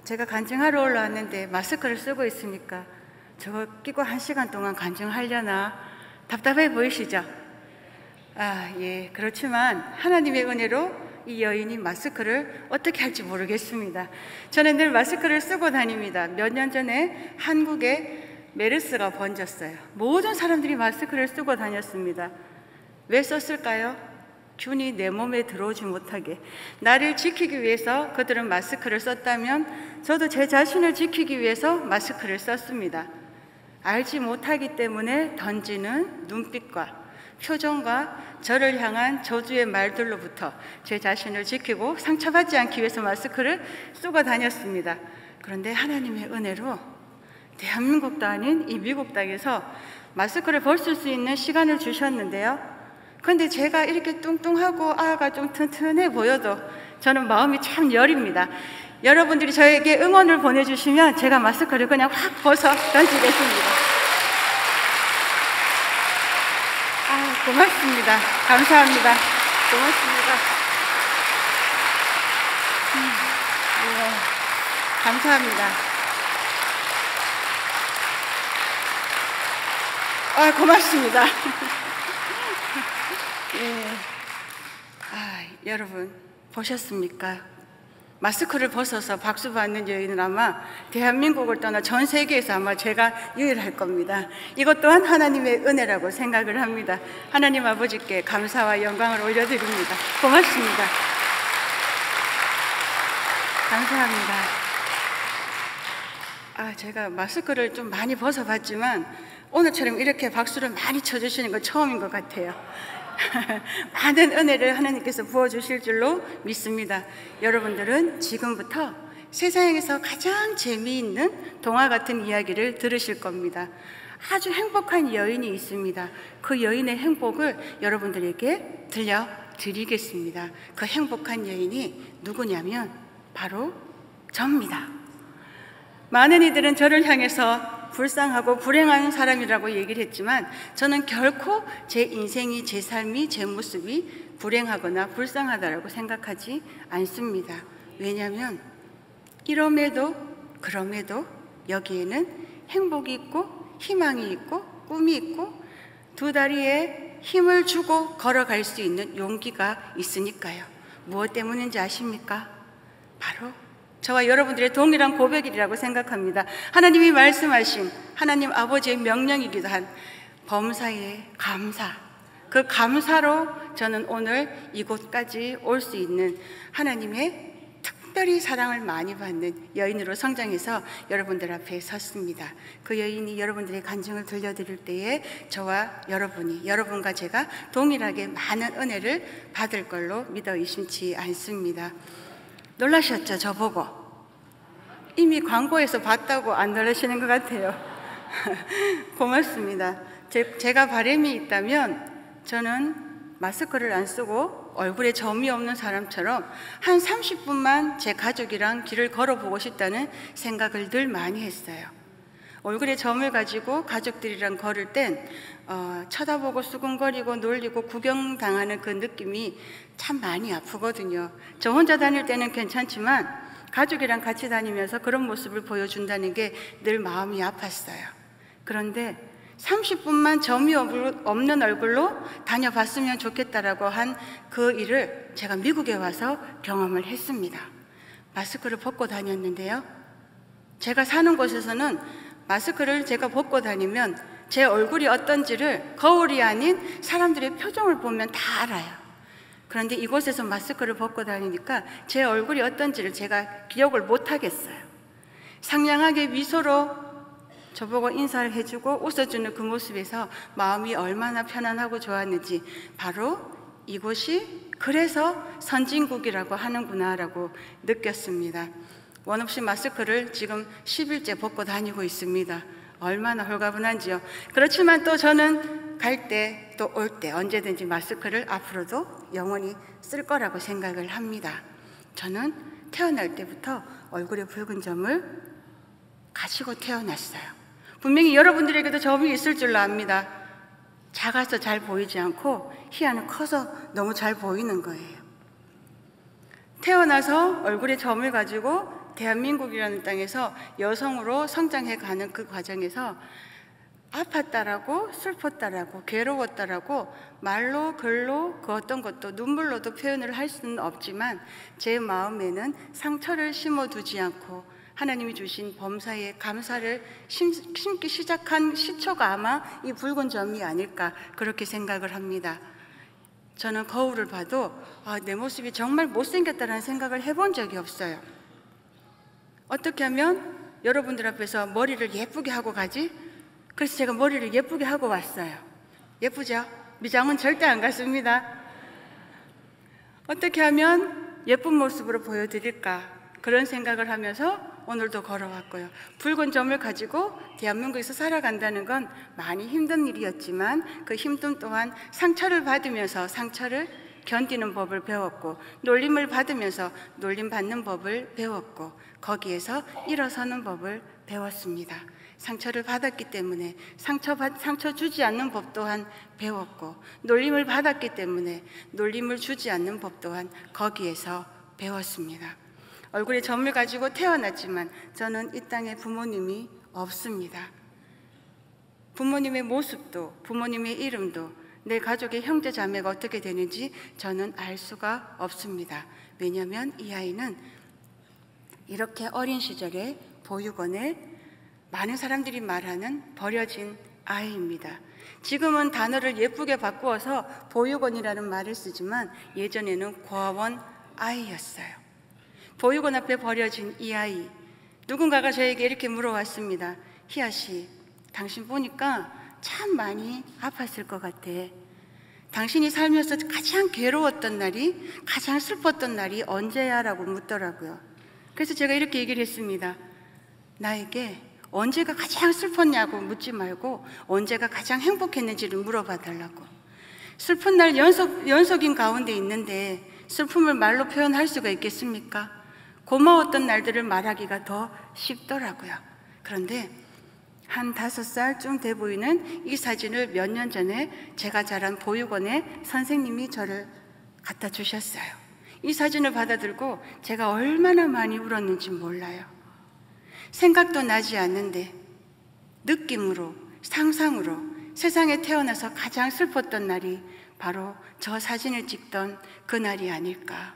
제가 간증하러 올라왔는데 마스크를 쓰고 있으니까 저거 끼고 1시간 동안 간증하려나 답답해 보이시죠? 예, 그렇지만 하나님의 은혜로 이 여인이 마스크를 어떻게 할지 모르겠습니다. 저는 늘 마스크를 쓰고 다닙니다. 몇 년 전에 한국에 메르스가 번졌어요. 모든 사람들이 마스크를 쓰고 다녔습니다. 왜 썼을까요? 균이 내 몸에 들어오지 못하게, 나를 지키기 위해서 그들은 마스크를 썼다면 저도 제 자신을 지키기 위해서 마스크를 썼습니다. 알지 못하기 때문에 던지는 눈빛과 표정과 저를 향한 저주의 말들로부터 제 자신을 지키고 상처받지 않기 위해서 마스크를 쓰고 다녔습니다. 그런데 하나님의 은혜로 대한민국도 아닌 이 미국 땅에서 마스크를 벗을 수 있는 시간을 주셨는데요. 근데 제가 이렇게 뚱뚱하고 아가 좀 튼튼해 보여도 저는 마음이 참 여립니다. 여러분들이 저에게 응원을 보내주시면 제가 마스크를 그냥 확 벗어 던지겠습니다. 고맙습니다. 감사합니다. 고맙습니다. 네, 감사합니다. 고맙습니다. 예. 여러분 보셨습니까? 마스크를 벗어서 박수 받는 여인은 아마 대한민국을 떠나 전 세계에서 아마 제가 유일할 겁니다. 이것 또한 하나님의 은혜라고 생각을 합니다. 하나님 아버지께 감사와 영광을 올려드립니다. 고맙습니다. 감사합니다. 제가 마스크를 좀 많이 벗어봤지만 오늘처럼 이렇게 박수를 많이 쳐주시는 건 처음인 것 같아요. 많은 은혜를 하나님께서 부어주실 줄로 믿습니다. 여러분들은 지금부터 세상에서 가장 재미있는 동화 같은 이야기를 들으실 겁니다. 아주 행복한 여인이 있습니다. 그 여인의 행복을 여러분들에게 들려드리겠습니다. 그 행복한 여인이 누구냐면 바로 저입니다. 많은 이들은 저를 향해서 불쌍하고 불행한 사람이라고 얘기를 했지만 저는 결코 제 인생이, 제 삶이, 제 모습이 불행하거나 불쌍하다고 생각하지 않습니다. 왜냐하면 이럼에도 그럼에도 여기에는 행복이 있고 희망이 있고 꿈이 있고 두 다리에 힘을 주고 걸어갈 수 있는 용기가 있으니까요. 무엇 때문인지 아십니까? 바로 저와 여러분들의 동일한 고백이라고 생각합니다. 하나님이 말씀하신 하나님 아버지의 명령이기도 한 범사에 감사, 그 감사로 저는 오늘 이곳까지 올 수 있는 하나님의 특별히 사랑을 많이 받는 여인으로 성장해서 여러분들 앞에 섰습니다. 그 여인이 여러분들의 간증을 들려드릴 때에 저와 여러분이, 여러분과 제가 동일하게 많은 은혜를 받을 걸로 믿어 의심치 않습니다. 놀라셨죠? 저보고 이미 광고에서 봤다고 안 놀라시는 것 같아요. 고맙습니다. 제가 바람이 있다면 저는 마스크를 안 쓰고 얼굴에 점이 없는 사람처럼 한 30분만 제 가족이랑 길을 걸어보고 싶다는 생각을 늘 많이 했어요. 얼굴에 점을 가지고 가족들이랑 걸을 땐 쳐다보고 수근거리고 놀리고 구경당하는 그 느낌이 참 많이 아프거든요. 저 혼자 다닐 때는 괜찮지만 가족이랑 같이 다니면서 그런 모습을 보여준다는 게 늘 마음이 아팠어요. 그런데 30분만 점이 없는 얼굴로 다녀봤으면 좋겠다라고 한 그 일을 제가 미국에 와서 경험을 했습니다. 마스크를 벗고 다녔는데요. 제가 사는 곳에서는 마스크를 제가 벗고 다니면 제 얼굴이 어떤지를 거울이 아닌 사람들의 표정을 보면 다 알아요. 그런데 이곳에서 마스크를 벗고 다니니까 제 얼굴이 어떤지를 제가 기억을 못 하겠어요. 상냥하게 미소로 저보고 인사를 해주고 웃어주는 그 모습에서 마음이 얼마나 편안하고 좋았는지, 바로 이곳이 그래서 선진국이라고 하는구나 라고 느꼈습니다. 원 없이 마스크를 지금 10일째 벗고 다니고 있습니다. 얼마나 홀가분한지요. 그렇지만 또 저는 갈 때 또 올 때 언제든지 마스크를 앞으로도 영원히 쓸 거라고 생각을 합니다. 저는 태어날 때부터 얼굴에 붉은 점을 가지고 태어났어요. 분명히 여러분들에게도 점이 있을 줄로 압니다. 작아서 잘 보이지 않고 희한은 커서 너무 잘 보이는 거예요. 태어나서 얼굴에 점을 가지고 대한민국이라는 땅에서 여성으로 성장해 가는 그 과정에서 아팠다라고 슬펐다라고 괴로웠다라고 말로 글로 그 어떤 것도 눈물로도 표현을 할 수는 없지만 제 마음에는 상처를 심어두지 않고 하나님이 주신 범사에 감사를 심기 시작한 시초가 아마 이 붉은 점이 아닐까 그렇게 생각을 합니다. 저는 거울을 봐도 내 모습이 정말 못생겼다는 생각을 해본 적이 없어요. 어떻게 하면 여러분들 앞에서 머리를 예쁘게 하고 가지? 그래서 제가 머리를 예쁘게 하고 왔어요. 예쁘죠? 미장은 절대 안 갔습니다. 어떻게 하면 예쁜 모습으로 보여드릴까? 그런 생각을 하면서 오늘도 걸어왔고요. 붉은 점을 가지고 대한민국에서 살아간다는 건 많이 힘든 일이었지만 그 힘듦 또한 상처를 받으면서 상처를 견디는 법을 배웠고 놀림을 받으면서 놀림 받는 법을 배웠고 거기에서 일어서는 법을 배웠습니다. 상처를 받았기 때문에 상처 주지 않는 법 또한 배웠고 놀림을 받았기 때문에 놀림을 주지 않는 법 또한 거기에서 배웠습니다. 얼굴에 점을 가지고 태어났지만 저는 이 땅에 부모님이 없습니다. 부모님의 모습도 부모님의 이름도 내 가족의 형제 자매가 어떻게 되는지 저는 알 수가 없습니다. 왜냐하면 이 아이는 이렇게 어린 시절에 보육원에 많은 사람들이 말하는 버려진 아이입니다. 지금은 단어를 예쁘게 바꾸어서 보육원이라는 말을 쓰지만 예전에는 고아원 아이였어요. 보육원 앞에 버려진 이 아이, 누군가가 저에게 이렇게 물어왔습니다. 희아 씨, 당신 보니까 참 많이 아팠을 것 같아. 당신이 살면서 가장 괴로웠던 날이, 가장 슬펐던 날이 언제야? 라고 묻더라고요. 그래서 제가 이렇게 얘기를 했습니다. 나에게 언제가 가장 슬펐냐고 묻지 말고 언제가 가장 행복했는지를 물어봐 달라고. 슬픈 날 연속인 가운데 있는데 슬픔을 말로 표현할 수가 있겠습니까? 고마웠던 날들을 말하기가 더 쉽더라고요. 그런데 한 5살쯤 돼 보이는 이 사진을 몇 년 전에 제가 자란 보육원에 선생님이 저를 갖다 주셨어요. 이 사진을 받아들고 제가 얼마나 많이 울었는지 몰라요. 생각도 나지 않는데 느낌으로, 상상으로 세상에 태어나서 가장 슬펐던 날이 바로 저 사진을 찍던 그 날이 아닐까.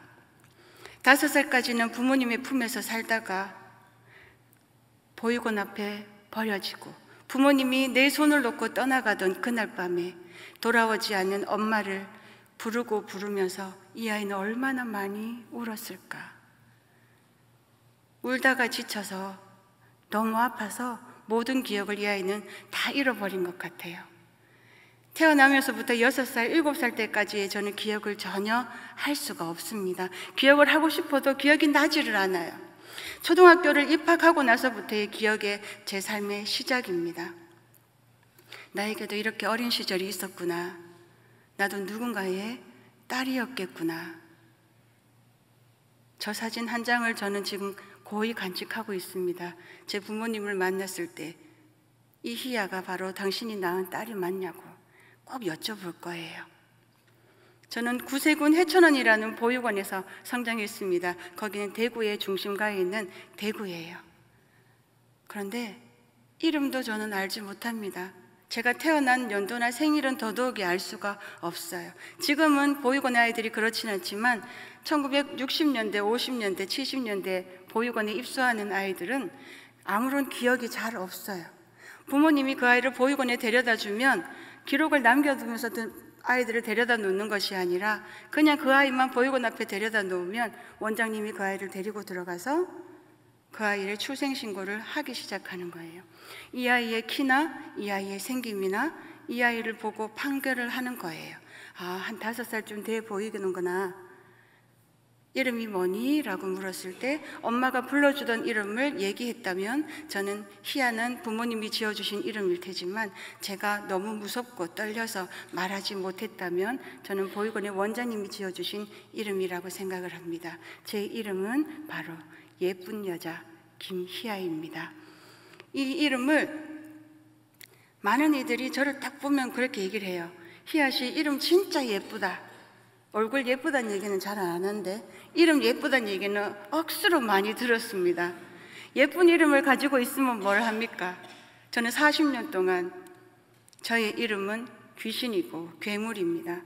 5살까지는 부모님의 품에서 살다가 보육원 앞에 버려지고 부모님이 내 손을 놓고 떠나가던 그날 밤에 돌아오지 않는 엄마를 부르면서 이 아이는 얼마나 많이 울었을까. 울다가 지쳐서 너무 아파서 모든 기억을 이 아이는 다 잃어버린 것 같아요. 태어나면서부터 6살, 7살 때까지의 저는 기억을 전혀 할 수가 없습니다. 기억을 하고 싶어도 기억이 나지를 않아요. 초등학교를 입학하고 나서부터의 기억의 제 삶의 시작입니다. 나에게도 이렇게 어린 시절이 있었구나. 나도 누군가의 딸이었겠구나. 저 사진 한 장을 저는 지금 고이 간직하고 있습니다. 제 부모님을 만났을 때 이 희야가 바로 당신이 낳은 딸이 맞냐고 꼭 여쭤볼 거예요. 저는 구세군 해천원이라는 보육원에서 성장했습니다. 거기는 대구의 중심가에 있는 대구예요. 그런데 이름도 저는 알지 못합니다. 제가 태어난 연도나 생일은 더더욱이 알 수가 없어요. 지금은 보육원 아이들이 그렇진 않지만 1960년대, 50년대, 70년대 보육원에 입소하는 아이들은 아무런 기억이 잘 없어요. 부모님이 그 아이를 보육원에 데려다 주면 기록을 남겨두면서 아이들을 데려다 놓는 것이 아니라 그냥 그 아이만 보육원 앞에 데려다 놓으면 원장님이 그 아이를 데리고 들어가서 그 아이의 출생신고를 하기 시작하는 거예요. 이 아이의 키나 이 아이의 생김이나 이 아이를 보고 판결을 하는 거예요. 한 5살쯤 돼 보이는구나. 이름이 뭐니? 라고 물었을 때 엄마가 불러주던 이름을 얘기했다면 저는 희아는 부모님이 지어주신 이름일 테지만 제가 너무 무섭고 떨려서 말하지 못했다면 저는 보육원의 원장님이 지어주신 이름이라고 생각을 합니다. 제 이름은 바로 예쁜 여자 김희아입니다. 이 이름을 많은 이들이 저를 딱 보면 그렇게 얘기를 해요. 희아 씨 이름 진짜 예쁘다. 얼굴 예쁘다는 얘기는 잘 안 하는데 이름 예쁘다는 얘기는 억수로 많이 들었습니다. 예쁜 이름을 가지고 있으면 뭘 합니까? 저는 40년 동안 저의 이름은 귀신이고 괴물입니다.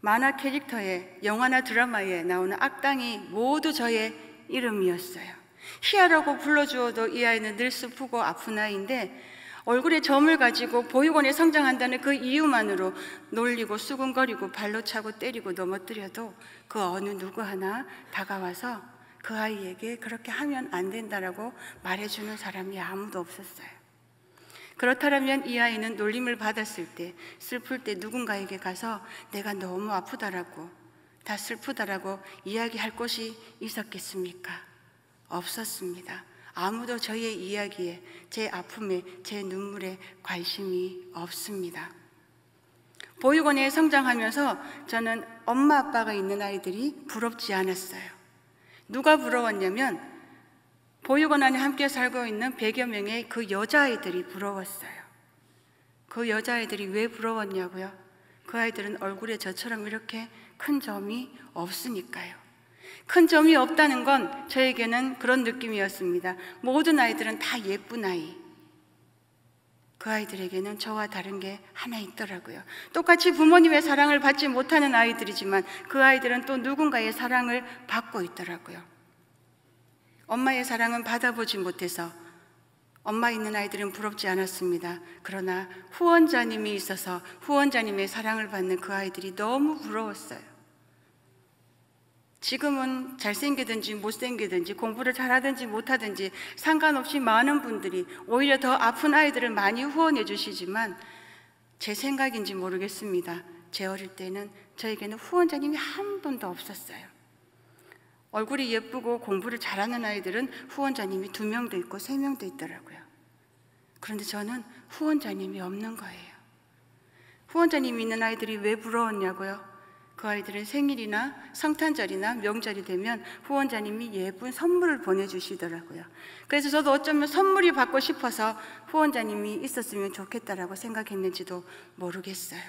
만화 캐릭터에 영화나 드라마에 나오는 악당이 모두 저의 이름이었어요. 희아라고 불러주어도 이 아이는 늘 슬프고 아픈 아이인데 얼굴에 점을 가지고 보육원에 성장한다는 그 이유만으로 놀리고 수군거리고 발로 차고 때리고 넘어뜨려도 그 어느 누구 하나 다가와서 그 아이에게 그렇게 하면 안 된다라고 말해주는 사람이 아무도 없었어요. 그렇다면 이 아이는 놀림을 받았을 때, 슬플 때 누군가에게 가서 내가 너무 아프다라고, 다 슬프다라고 이야기할 곳이 있었겠습니까? 없었습니다. 아무도 저의 이야기에, 제 아픔에, 제 눈물에 관심이 없습니다. 보육원에 성장하면서 저는 엄마 아빠가 있는 아이들이 부럽지 않았어요. 누가 부러웠냐면 보육원 안에 함께 살고 있는 100여 명의 그 여자아이들이 부러웠어요. 그 여자아이들이 왜 부러웠냐고요? 그 아이들은 얼굴에 저처럼 이렇게 큰 점이 없으니까요. 큰 점이 없다는 건 저에게는 그런 느낌이었습니다. 모든 아이들은 다 예쁜 아이. 그 아이들에게는 저와 다른 게 하나 있더라고요. 똑같이 부모님의 사랑을 받지 못하는 아이들이지만 그 아이들은 또 누군가의 사랑을 받고 있더라고요. 엄마의 사랑은 받아보지 못해서 엄마 있는 아이들은 부럽지 않았습니다. 그러나 후원자님이 있어서 후원자님의 사랑을 받는 그 아이들이 너무 부러웠어요. 지금은 잘생기든지 못생기든지 공부를 잘하든지 못하든지 상관없이 많은 분들이 오히려 더 아픈 아이들을 많이 후원해 주시지만 제 생각인지 모르겠습니다. 제 어릴 때는 저에게는 후원자님이 한 분도 없었어요. 얼굴이 예쁘고 공부를 잘하는 아이들은 후원자님이 2명도 있고 3명도 있더라고요. 그런데 저는 후원자님이 없는 거예요. 후원자님이 있는 아이들이 왜 부러웠냐고요? 그 아이들은 생일이나 성탄절이나 명절이 되면 후원자님이 예쁜 선물을 보내주시더라고요. 그래서 저도 어쩌면 선물이 받고 싶어서 후원자님이 있었으면 좋겠다라고 생각했는지도 모르겠어요.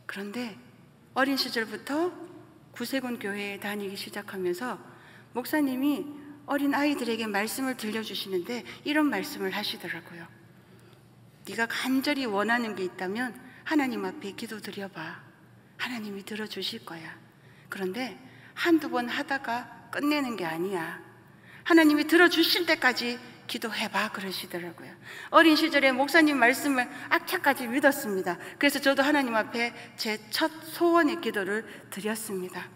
그런데 어린 시절부터 구세군 교회에 다니기 시작하면서 목사님이 어린 아이들에게 말씀을 들려주시는데 이런 말씀을 하시더라고요. 네가 간절히 원하는 게 있다면 하나님 앞에 기도드려봐. 하나님이 들어주실 거야. 그런데 한두 번 하다가 끝내는 게 아니야. 하나님이 들어주실 때까지 기도해봐 그러시더라고요. 어린 시절에 목사님 말씀을 악착까지 믿었습니다. 그래서 저도 하나님 앞에 제 첫 소원의 기도를 드렸습니다.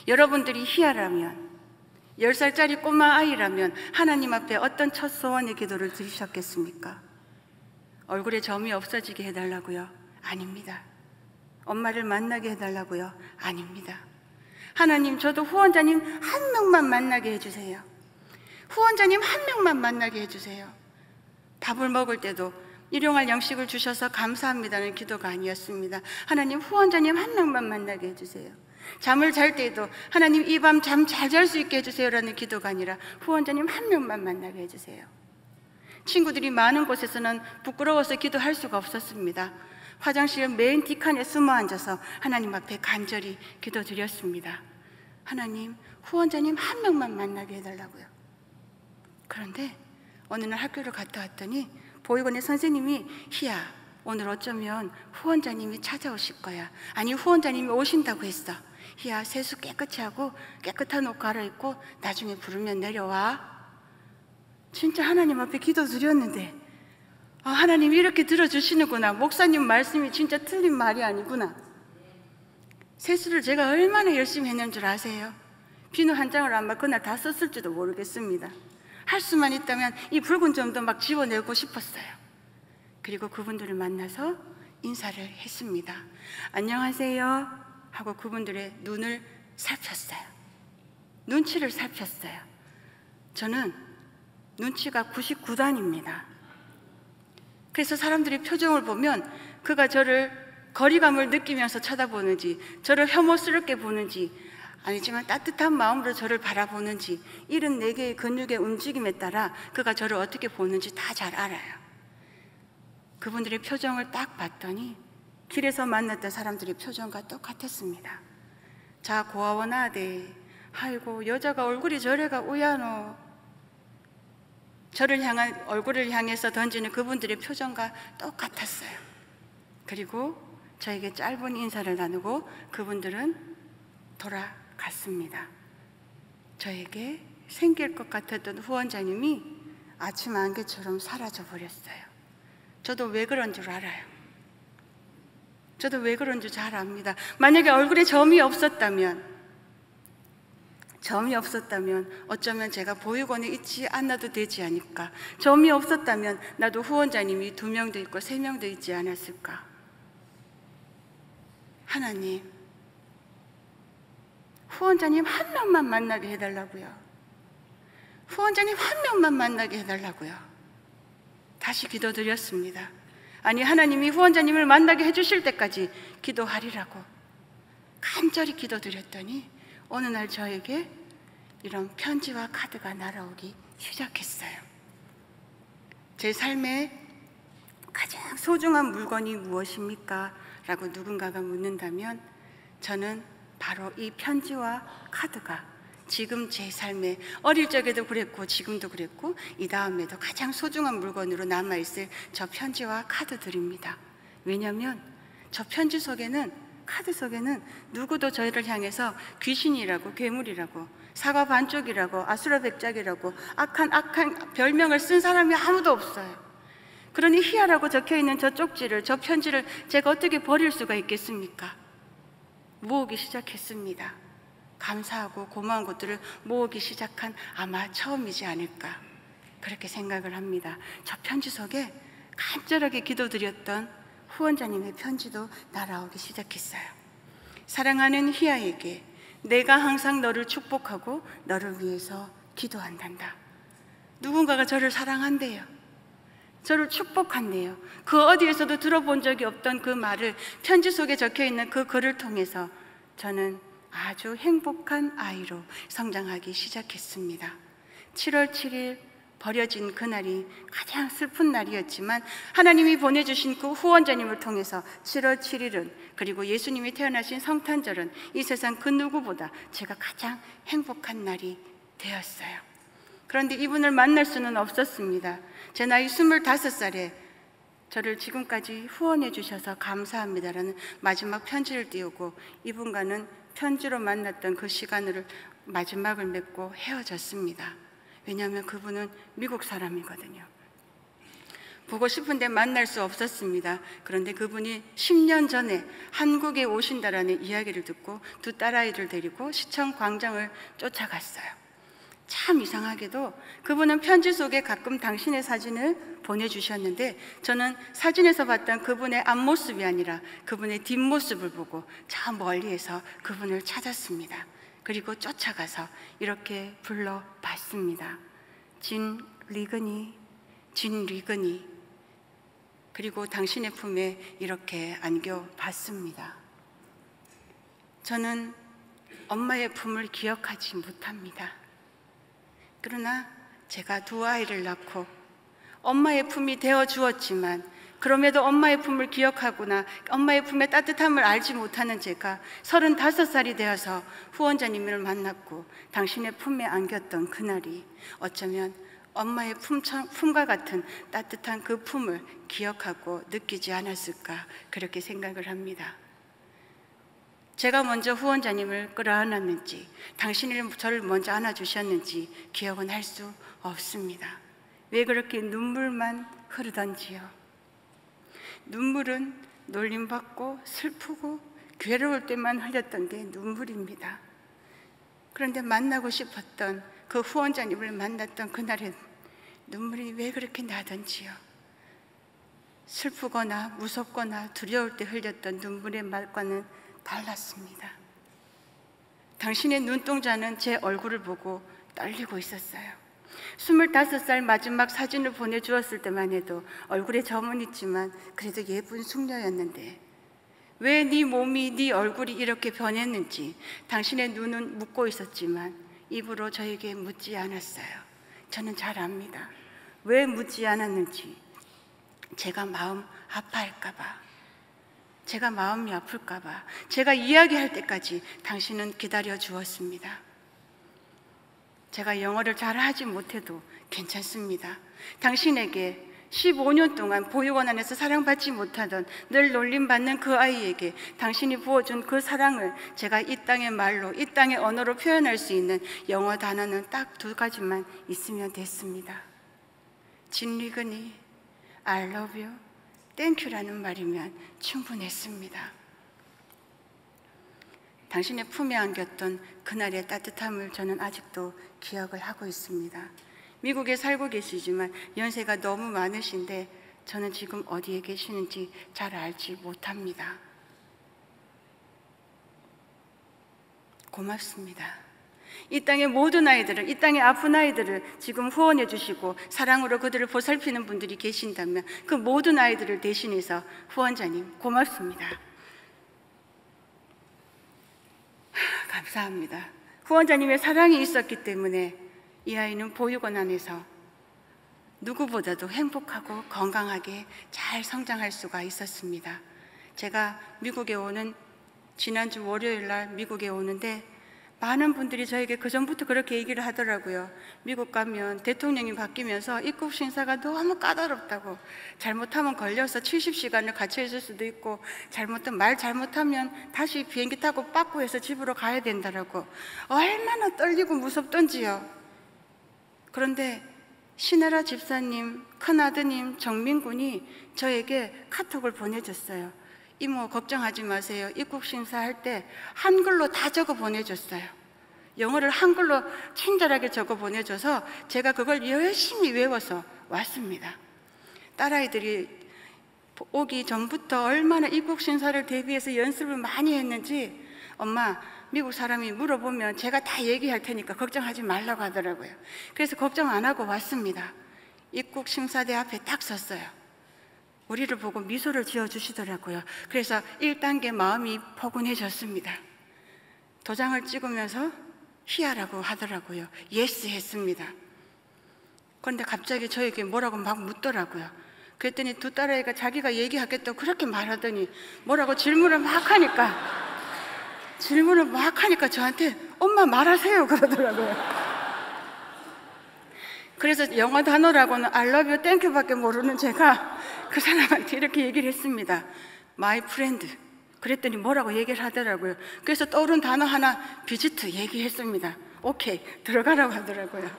여러분들이 희아라면 10살짜리 꼬마 아이라면 하나님 앞에 어떤 첫 소원의 기도를 드리셨겠습니까? 얼굴에 점이 없어지게 해달라고요? 아닙니다. 엄마를 만나게 해달라고요? 아닙니다. 하나님, 저도 후원자님 한 명만 만나게 해주세요. 후원자님 한 명만 만나게 해주세요. 밥을 먹을 때도 일용할 양식을 주셔서 감사합니다는 기도가 아니었습니다. 하나님, 후원자님 한 명만 만나게 해주세요. 잠을 잘 때에도 하나님 이 밤 잠 잘 잘 수 있게 해주세요라는 기도가 아니라 후원자님 한 명만 만나게 해주세요. 친구들이 많은 곳에서는 부끄러워서 기도할 수가 없었습니다. 화장실 맨 뒷칸에 숨어 앉아서 하나님 앞에 간절히 기도드렸습니다. 하나님, 후원자님 한 명만 만나게 해달라고요. 그런데 어느 날 학교를 갔다 왔더니 보육원의 선생님이 희야, 오늘 어쩌면 후원자님이 찾아오실 거야. 아니, 후원자님이 오신다고 했어. 희야, 세수 깨끗이 하고 깨끗한 옷 갈아입고 나중에 부르면 내려와. 진짜 하나님 앞에 기도드렸는데 하나님 이렇게 들어주시는구나. 목사님 말씀이 진짜 틀린 말이 아니구나. 세수를 제가 얼마나 열심히 했는 줄 아세요? 비누 한 장을 아마 그날 다 썼을지도 모르겠습니다. 할 수만 있다면 이 붉은 점도 막 지워내고 싶었어요. 그리고 그분들을 만나서 인사를 했습니다. 안녕하세요 하고 그분들의 눈을 살폈어요. 눈치를 살폈어요. 저는 눈치가 99단입니다. 그래서 사람들이 표정을 보면 그가 저를 거리감을 느끼면서 쳐다보는지, 저를 혐오스럽게 보는지, 아니지만 따뜻한 마음으로 저를 바라보는지, 74개의 근육의 움직임에 따라 그가 저를 어떻게 보는지 다 잘 알아요. 그분들의 표정을 딱 봤더니 길에서 만났던 사람들의 표정과 똑같았습니다. 자, 고아원 아대, 아이고 여자가 얼굴이 저래가 우야노. 저를 향한 얼굴을 향해서 던지는 그분들의 표정과 똑같았어요. 그리고 저에게 짧은 인사를 나누고 그분들은 돌아갔습니다. 저에게 생길 것 같았던 후원자님이 아침 안개처럼 사라져 버렸어요. 저도 왜 그런 줄 알아요. 저도 왜 그런 줄 잘 압니다. 만약에 얼굴에 점이 없었다면 어쩌면 제가 보육원에 있지 않아도 되지 않을까. 점이 없었다면 나도 후원자님이 2명도 있고 3명도 있지 않았을까. 하나님, 후원자님 한 명만 만나게 해달라고요. 후원자님 한 명만 만나게 해달라고요. 다시 기도드렸습니다. 아니, 하나님이 후원자님을 만나게 해주실 때까지 기도하리라고 간절히 기도드렸더니 어느 날 저에게 이런 편지와 카드가 날아오기 시작했어요. 제 삶에 가장 소중한 물건이 무엇입니까? 라고 누군가가 묻는다면 저는 바로 이 편지와 카드가 지금 제 삶에 어릴 적에도 그랬고 지금도 그랬고 이 다음에도 가장 소중한 물건으로 남아있을 저 편지와 카드들입니다. 왜냐하면 저 편지 속에는, 카드 속에는 누구도 저희를 향해서 귀신이라고, 괴물이라고, 사과 반쪽이라고, 아수라백작이라고 악한 별명을 쓴 사람이 아무도 없어요. 그러니 희야라고 적혀있는 저 쪽지를, 저 편지를 제가 어떻게 버릴 수가 있겠습니까? 모으기 시작했습니다. 감사하고 고마운 것들을 모으기 시작한 아마 처음이지 않을까, 그렇게 생각을 합니다. 저 편지 속에 간절하게 기도드렸던 후원자님의 편지도 날아오기 시작했어요. 사랑하는 희야에게 내가 항상 너를 축복하고 너를 위해서 기도한단다. 누군가가 저를 사랑한대요. 저를 축복한대요. 그 어디에서도 들어본 적이 없던 그 말을 편지 속에 적혀있는 그 글을 통해서 저는 아주 행복한 아이로 성장하기 시작했습니다. 7월 7일 버려진 그날이 가장 슬픈 날이었지만 하나님이 보내주신 그 후원자님을 통해서 7월 7일은, 그리고 예수님이 태어나신 성탄절은 이 세상 그 누구보다 제가 가장 행복한 날이 되었어요. 그런데 이분을 만날 수는 없었습니다. 제 나이 25살에 저를 지금까지 후원해 주셔서 감사합니다라는 마지막 편지를 띄우고 이분과는 편지로 만났던 그 시간을 마지막을 맺고 헤어졌습니다. 왜냐하면 그분은 미국 사람이거든요. 보고 싶은데 만날 수 없었습니다. 그런데 그분이 10년 전에 한국에 오신다라는 이야기를 듣고 두 딸아이를 데리고 시청 광장을 쫓아갔어요. 참 이상하게도 그분은 편지 속에 가끔 당신의 사진을 보내주셨는데 저는 사진에서 봤던 그분의 앞모습이 아니라 그분의 뒷모습을 보고 저 멀리에서 그분을 찾았습니다. 그리고 쫓아가서 이렇게 불러봤습니다. 진 리그니, 진 리그니. 그리고 당신의 품에 이렇게 안겨봤습니다. 저는 엄마의 품을 기억하지 못합니다. 그러나 제가 두 아이를 낳고 엄마의 품이 되어 주었지만 그럼에도 엄마의 품을 기억하거나 엄마의 품의 따뜻함을 알지 못하는 제가 35살이 되어서 후원자님을 만났고 당신의 품에 안겼던 그날이 어쩌면 엄마의 품과 같은 따뜻한 그 품을 기억하고 느끼지 않았을까, 그렇게 생각을 합니다. 제가 먼저 후원자님을 끌어안았는지 당신이 저를 먼저 안아주셨는지 기억은 할 수 없습니다. 왜 그렇게 눈물만 흐르던지요. 눈물은 놀림받고 슬프고 괴로울 때만 흘렸던 게 눈물입니다. 그런데 만나고 싶었던 그 후원자님을 만났던 그날엔 눈물이 왜 그렇게 나던지요. 슬프거나 무섭거나 두려울 때 흘렸던 눈물의 맛과는 달랐습니다. 당신의 눈동자는 제 얼굴을 보고 떨리고 있었어요. 25살 마지막 사진을 보내주었을 때만 해도 얼굴에 점은 있지만 그래도 예쁜 숙녀였는데 왜 네 몸이, 네 얼굴이 이렇게 변했는지 당신의 눈은 묻고 있었지만 입으로 저에게 묻지 않았어요. 저는 잘 압니다. 왜 묻지 않았는지. 제가 마음 아파할까 봐. 제가 마음이 아플까 봐 제가 이야기할 때까지 당신은 기다려 주었습니다. 제가 영어를 잘 하지 못해도 괜찮습니다. 당신에게 15년 동안 보육원 안에서 사랑받지 못하던 늘 놀림받는 그 아이에게 당신이 부어준 그 사랑을 제가 이 땅의 말로, 이 땅의 언어로 표현할 수 있는 영어 단어는 딱 2가지만 있으면 됐습니다. 진리근이 I love you, thank you라는 말이면 충분했습니다. 당신의 품에 안겼던 그날의 따뜻함을 저는 아직도 기억을 하고 있습니다. 미국에 살고 계시지만 연세가 너무 많으신데 저는 지금 어디에 계시는지 잘 알지 못합니다. 고맙습니다. 이 땅의 모든 아이들을, 이 땅의 아픈 아이들을 지금 후원해 주시고 사랑으로 그들을 보살피는 분들이 계신다면 그 모든 아이들을 대신해서 후원자님 고맙습니다. 감사합니다. 후원자님의 사랑이 있었기 때문에 이 아이는 보육원 안에서 누구보다도 행복하고 건강하게 잘 성장할 수가 있었습니다. 제가 미국에 오는 지난주 월요일 날 미국에 오는데 많은 분들이 저에게 그전부터 그렇게 얘기를 하더라고요. 미국 가면 대통령이 바뀌면서 입국 심사가 너무 까다롭다고, 잘못하면 걸려서 70시간을 갇혀 있을 수도 있고 말 잘못하면 다시 비행기 타고 빠꾸해서 집으로 가야 된다라고 얼마나 떨리고 무섭던지요. 그런데 신혜라 집사님 큰아드님 정민군이 저에게 카톡을 보내줬어요. 이모 걱정하지 마세요. 입국 심사할 때 한글로 다 적어 보내줬어요. 영어를 한글로 친절하게 적어 보내줘서 제가 그걸 열심히 외워서 왔습니다. 딸아이들이 오기 전부터 얼마나 입국 심사를 대비해서 연습을 많이 했는지 엄마 미국 사람이 물어보면 제가 다 얘기할 테니까 걱정하지 말라고 하더라고요. 그래서 걱정 안 하고 왔습니다. 입국 심사대 앞에 딱 섰어요. 우리를 보고 미소를 지어주시더라고요. 그래서 1단계 마음이 포근해졌습니다. 도장을 찍으면서 희야라고 하더라고요. 예스 했습니다. 그런데 갑자기 저에게 뭐라고 막 묻더라고요. 그랬더니 두 딸아이가 자기가 얘기하겠다고 그렇게 말하더니 뭐라고 질문을 막 하니까 저한테 엄마 말하세요 그러더라고요. 그래서 영어 단어라고는 I love you, thank you 밖에 모르는 제가 그 사람한테 이렇게 얘기를 했습니다. My friend. 그랬더니 뭐라고 얘기를 하더라고요. 그래서 떠오른 단어 하나 비지트 얘기했습니다. 오케이 들어가라고 하더라고요.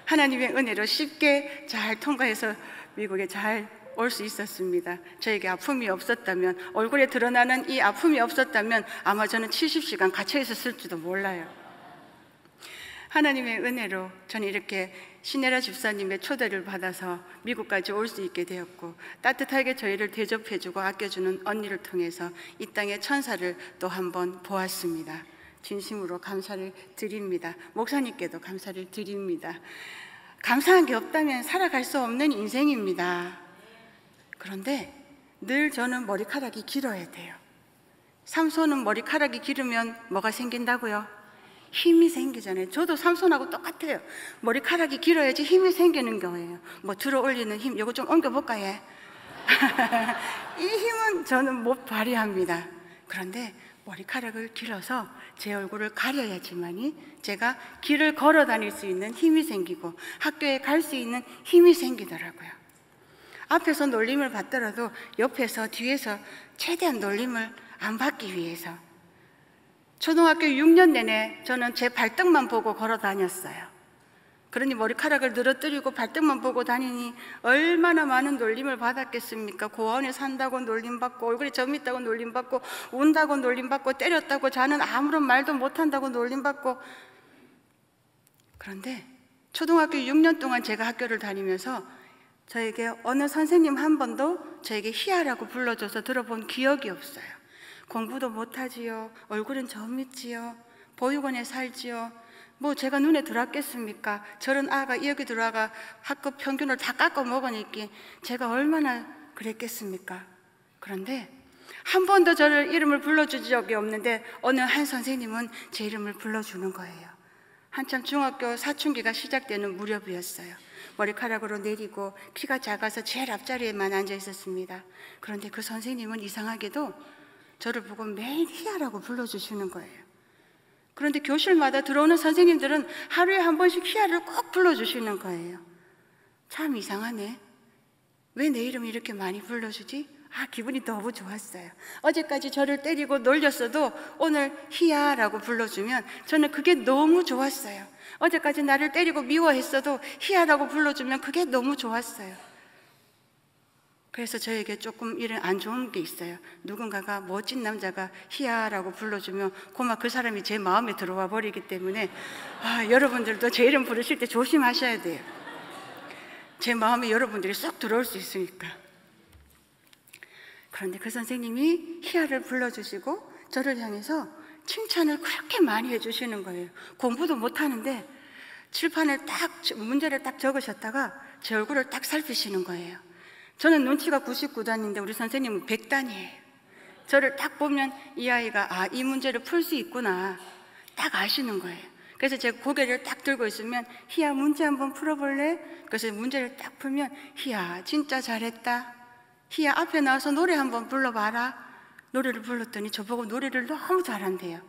하나님의 은혜로 쉽게 잘 통과해서 미국에 잘 올 수 있었습니다. 저에게 아픔이 없었다면, 얼굴에 드러나는 이 아픔이 없었다면 아마 저는 70시간 갇혀 있었을지도 몰라요. 하나님의 은혜로 저는 이렇게 신혜라 집사님의 초대를 받아서 미국까지 올 수 있게 되었고, 따뜻하게 저희를 대접해주고 아껴주는 언니를 통해서 이 땅의 천사를 또 한 번 보았습니다. 진심으로 감사를 드립니다. 목사님께도 감사를 드립니다. 감사한 게 없다면 살아갈 수 없는 인생입니다. 그런데 늘 저는 머리카락이 길어야 돼요. 삼손은 머리카락이 길으면 뭐가 생긴다고요? 힘이 생기잖아요. 저도 삼손하고 똑같아요. 머리카락이 길어야지 힘이 생기는 거예요. 뭐 들어 올리는 힘, 이거 좀 옮겨볼까요? 이 힘은 저는 못 발휘합니다. 그런데 머리카락을 길어서 제 얼굴을 가려야지만이 제가 길을 걸어 다닐 수 있는 힘이 생기고 학교에 갈 수 있는 힘이 생기더라고요. 앞에서 놀림을 받더라도 옆에서 뒤에서 최대한 놀림을 안 받기 위해서 초등학교 6년 내내 저는 제 발등만 보고 걸어 다녔어요. 그러니 머리카락을 늘어뜨리고 발등만 보고 다니니 얼마나 많은 놀림을 받았겠습니까? 고아원에 산다고 놀림받고, 얼굴에 점 있다고 놀림받고, 운다고 놀림받고, 때렸다고, 자는 아무런 말도 못한다고 놀림받고. 그런데 초등학교 6년 동안 제가 학교를 다니면서 저에게 어느 선생님 한 번도 저에게 희야라고 불러줘서 들어본 기억이 없어요. 공부도 못하지요, 얼굴은 점 있지요, 보육원에 살지요, 뭐 제가 눈에 들어왔겠습니까? 저런 아가 여기 들어와가 학급 평균을 다 깎아 먹으니까 제가 얼마나 그랬겠습니까? 그런데 한 번도 저를 이름을 불러준 적이 없는데 어느 한 선생님은 제 이름을 불러주는 거예요. 한참 중학교 사춘기가 시작되는 무렵이었어요. 머리카락으로 내리고 키가 작아서 제일 앞자리에만 앉아 있었습니다. 그런데 그 선생님은 이상하게도 저를 보고 매일 희아라고 불러주시는 거예요. 그런데 교실마다 들어오는 선생님들은 하루에 한 번씩 희아를 꼭 불러주시는 거예요. 참 이상하네. 왜 내 이름을 이렇게 많이 불러주지? 기분이 너무 좋았어요. 어제까지 저를 때리고 놀렸어도 오늘 희아라고 불러주면 저는 그게 너무 좋았어요. 어제까지 나를 때리고 미워했어도 희아라고 불러주면 그게 너무 좋았어요. 그래서 저에게 조금 이런 안 좋은 게 있어요. 누군가가 멋진 남자가 희아라고 불러주면 고마 그 사람이 제 마음에 들어와 버리기 때문에 여러분들도 제 이름 부르실 때 조심하셔야 돼요. 제 마음에 여러분들이 쏙 들어올 수 있으니까. 그런데 그 선생님이 희아를 불러주시고 저를 향해서 칭찬을 그렇게 많이 해주시는 거예요. 공부도 못하는데 칠판을 문제를 딱 적으셨다가 제 얼굴을 딱 살피시는 거예요. 저는 눈치가 99단인데 우리 선생님은 100단이에요. 저를 딱 보면 이 아이가 이 문제를 풀 수 있구나 딱 아시는 거예요. 그래서 제가 고개를 딱 들고 있으면 희야 문제 한번 풀어볼래? 그래서 문제를 딱 풀면 희야 진짜 잘했다. 희야 앞에 나와서 노래 한번 불러봐라. 노래를 불렀더니 저보고 노래를 너무 잘한대요.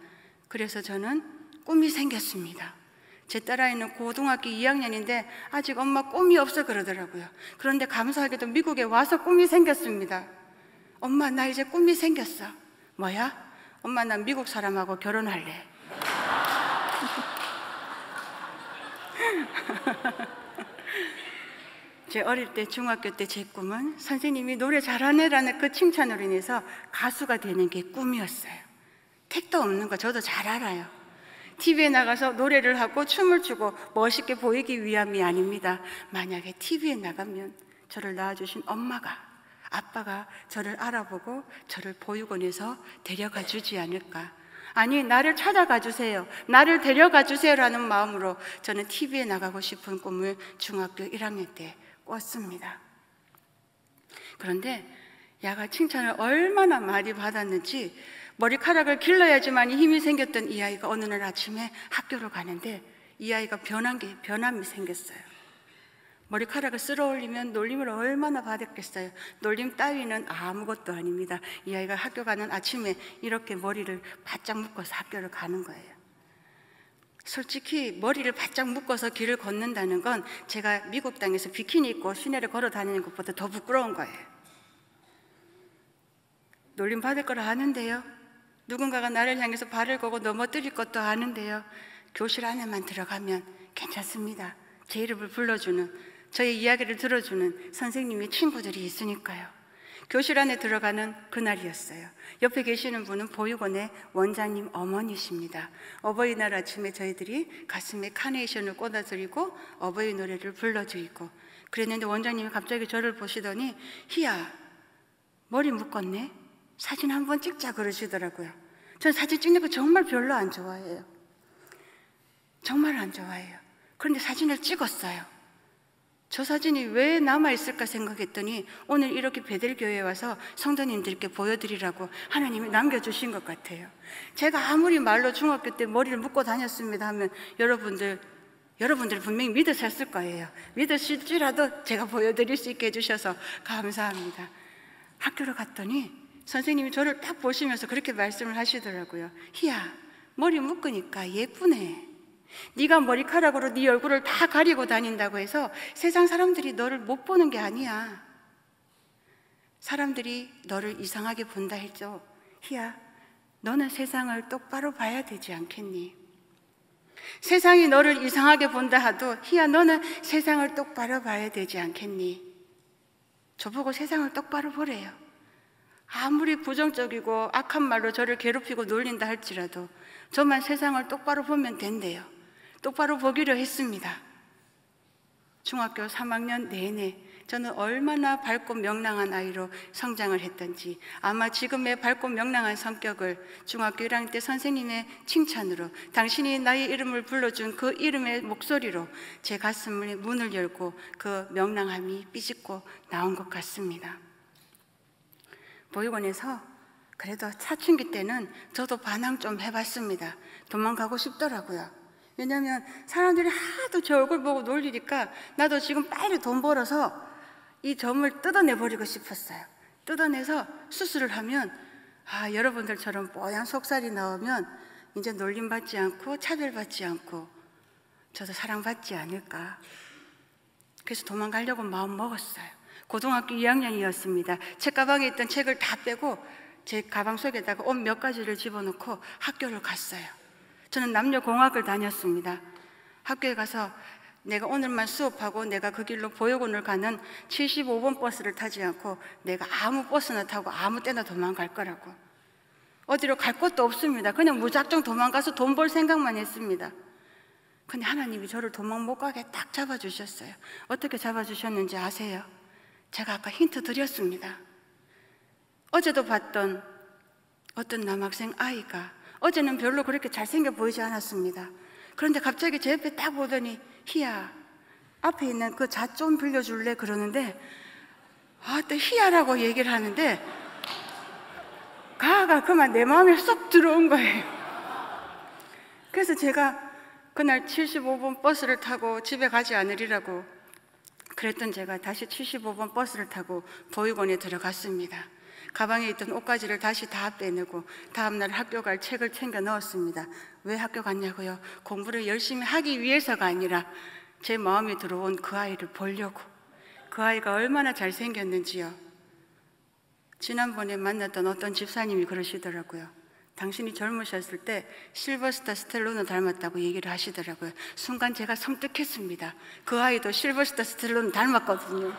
그래서 저는 꿈이 생겼습니다. 제 딸아이는 고등학교 2학년인데 아직 엄마 꿈이 없어 그러더라고요. 그런데 감사하게도 미국에 와서 꿈이 생겼습니다. 엄마 나 이제 꿈이 생겼어. 뭐야? 엄마 난 미국 사람하고 결혼할래. 제 어릴 때 중학교 때 제 꿈은 선생님이 노래 잘하네라는 그 칭찬으로 인해서 가수가 되는 게 꿈이었어요. 택도 없는 거 저도 잘 알아요. TV에 나가서 노래를 하고 춤을 추고 멋있게 보이기 위함이 아닙니다. 만약에 TV에 나가면 저를 낳아주신 엄마가 아빠가 저를 알아보고 저를 보육원에서 데려가 주지 않을까. 아니 나를 찾아가 주세요. 나를 데려가 주세요라는 마음으로 저는 TV에 나가고 싶은 꿈을 중학교 1학년 때 꿨습니다. 그런데 야가 칭찬을 얼마나 많이 받았는지 머리카락을 길러야지만 힘이 생겼던 이 아이가 어느 날 아침에 학교로 가는데 이 아이가 변함이 생겼어요. 머리카락을 쓸어 올리면 놀림을 얼마나 받았겠어요. 놀림 따위는 아무것도 아닙니다. 이 아이가 학교 가는 아침에 이렇게 머리를 바짝 묶어서 학교를 가는 거예요. 솔직히 머리를 바짝 묶어서 길을 걷는다는 건 제가 미국 땅에서 비키니 입고 시내를 걸어 다니는 것보다 더 부끄러운 거예요. 놀림 받을 걸 아는데요. 누군가가 나를 향해서 발을 걸고 넘어뜨릴 것도 아는데요. 교실 안에만 들어가면 괜찮습니다. 제 이름을 불러주는, 저의 이야기를 들어주는 선생님의 친구들이 있으니까요. 교실 안에 들어가는 그날이었어요. 옆에 계시는 분은 보육원의 원장님 어머니십니다. 어버이날 아침에 저희들이 가슴에 카네이션을 꽂아드리고 어버이 노래를 불러드리고 그랬는데 원장님이 갑자기 저를 보시더니 희야 머리 묶었네? 사진 한번 찍자 그러시더라고요. 전 사진 찍는 거 정말 별로 안 좋아해요. 정말 안 좋아해요. 그런데 사진을 찍었어요. 저 사진이 왜 남아있을까 생각했더니 오늘 이렇게 베델교회에 와서 성도님들께 보여드리라고 하나님이 남겨주신 것 같아요. 제가 아무리 말로 중학교 때 머리를 묶고 다녔습니다 하면 여러분들 분명히 믿으셨을 거예요. 믿으실지라도 제가 보여드릴 수 있게 해주셔서 감사합니다. 학교로 갔더니 선생님이 저를 딱 보시면서 그렇게 말씀을 하시더라고요. 희야 머리 묶으니까 예쁘네. 네가 머리카락으로 네 얼굴을 다 가리고 다닌다고 해서 세상 사람들이 너를 못 보는 게 아니야. 사람들이 너를 이상하게 본다 해도 희야 너는 세상을 똑바로 봐야 되지 않겠니? 세상이 너를 이상하게 본다 하도 희야 너는 세상을 똑바로 봐야 되지 않겠니? 저보고 세상을 똑바로 보래요. 아무리 부정적이고 악한 말로 저를 괴롭히고 놀린다 할지라도 저만 세상을 똑바로 보면 된대요. 똑바로 보기로 했습니다. 중학교 3학년 내내 저는 얼마나 밝고 명랑한 아이로 성장을 했던지 아마 지금의 밝고 명랑한 성격을 중학교 1학년 때 선생님의 칭찬으로 당신이 나의 이름을 불러준 그 이름의 목소리로 제 가슴의 문을 열고 그 명랑함이 삐집고 나온 것 같습니다. 보육원에서 그래도 사춘기 때는 저도 반항 좀 해봤습니다. 도망가고 싶더라고요. 왜냐하면 사람들이 하도 제 얼굴 보고 놀리니까 나도 지금 빨리 돈 벌어서 이 점을 뜯어내버리고 싶었어요. 뜯어내서 수술을 하면 여러분들처럼 뽀얀 속살이 나오면 이제 놀림받지 않고 차별받지 않고 저도 사랑받지 않을까. 그래서 도망가려고 마음 먹었어요. 고등학교 2학년이었습니다. 책가방에 있던 책을 다 빼고 제 가방 속에다가 옷 몇 가지를 집어넣고 학교를 갔어요. 저는 남녀공학을 다녔습니다. 학교에 가서 내가 오늘만 수업하고 내가 그 길로 보육원을 가는 75번 버스를 타지 않고 내가 아무 버스나 타고 아무 때나 도망갈 거라고. 어디로 갈 곳도 없습니다. 그냥 무작정 도망가서 돈 벌 생각만 했습니다. 근데 하나님이 저를 도망 못 가게 딱 잡아주셨어요. 어떻게 잡아주셨는지 아세요? 제가 아까 힌트 드렸습니다. 어제도 봤던 어떤 남학생 아이가 어제는 별로 그렇게 잘생겨 보이지 않았습니다. 그런데 갑자기 제 옆에 딱 보더니 희야, 앞에 있는 그 잣 좀 빌려줄래? 그러는데 또 희야라고 얘기를 하는데 가가 그만 내 마음에 쏙 들어온 거예요. 그래서 제가 그날 75번 버스를 타고 집에 가지 않으리라고 그랬던 제가 다시 75번 버스를 타고 보육원에 들어갔습니다. 가방에 있던 옷가지를 다시 다 빼내고 다음날 학교 갈 책을 챙겨 넣었습니다. 왜 학교 갔냐고요? 공부를 열심히 하기 위해서가 아니라 제 마음에 들어온 그 아이를 보려고. 그 아이가 얼마나 잘생겼는지요. 지난번에 만났던 어떤 집사님이 그러시더라고요. 당신이 젊으셨을 때 실버스타 스텔론을 닮았다고 얘기를 하시더라고요. 순간 제가 섬뜩했습니다. 그 아이도 실버스타 스텔론을 닮았거든요.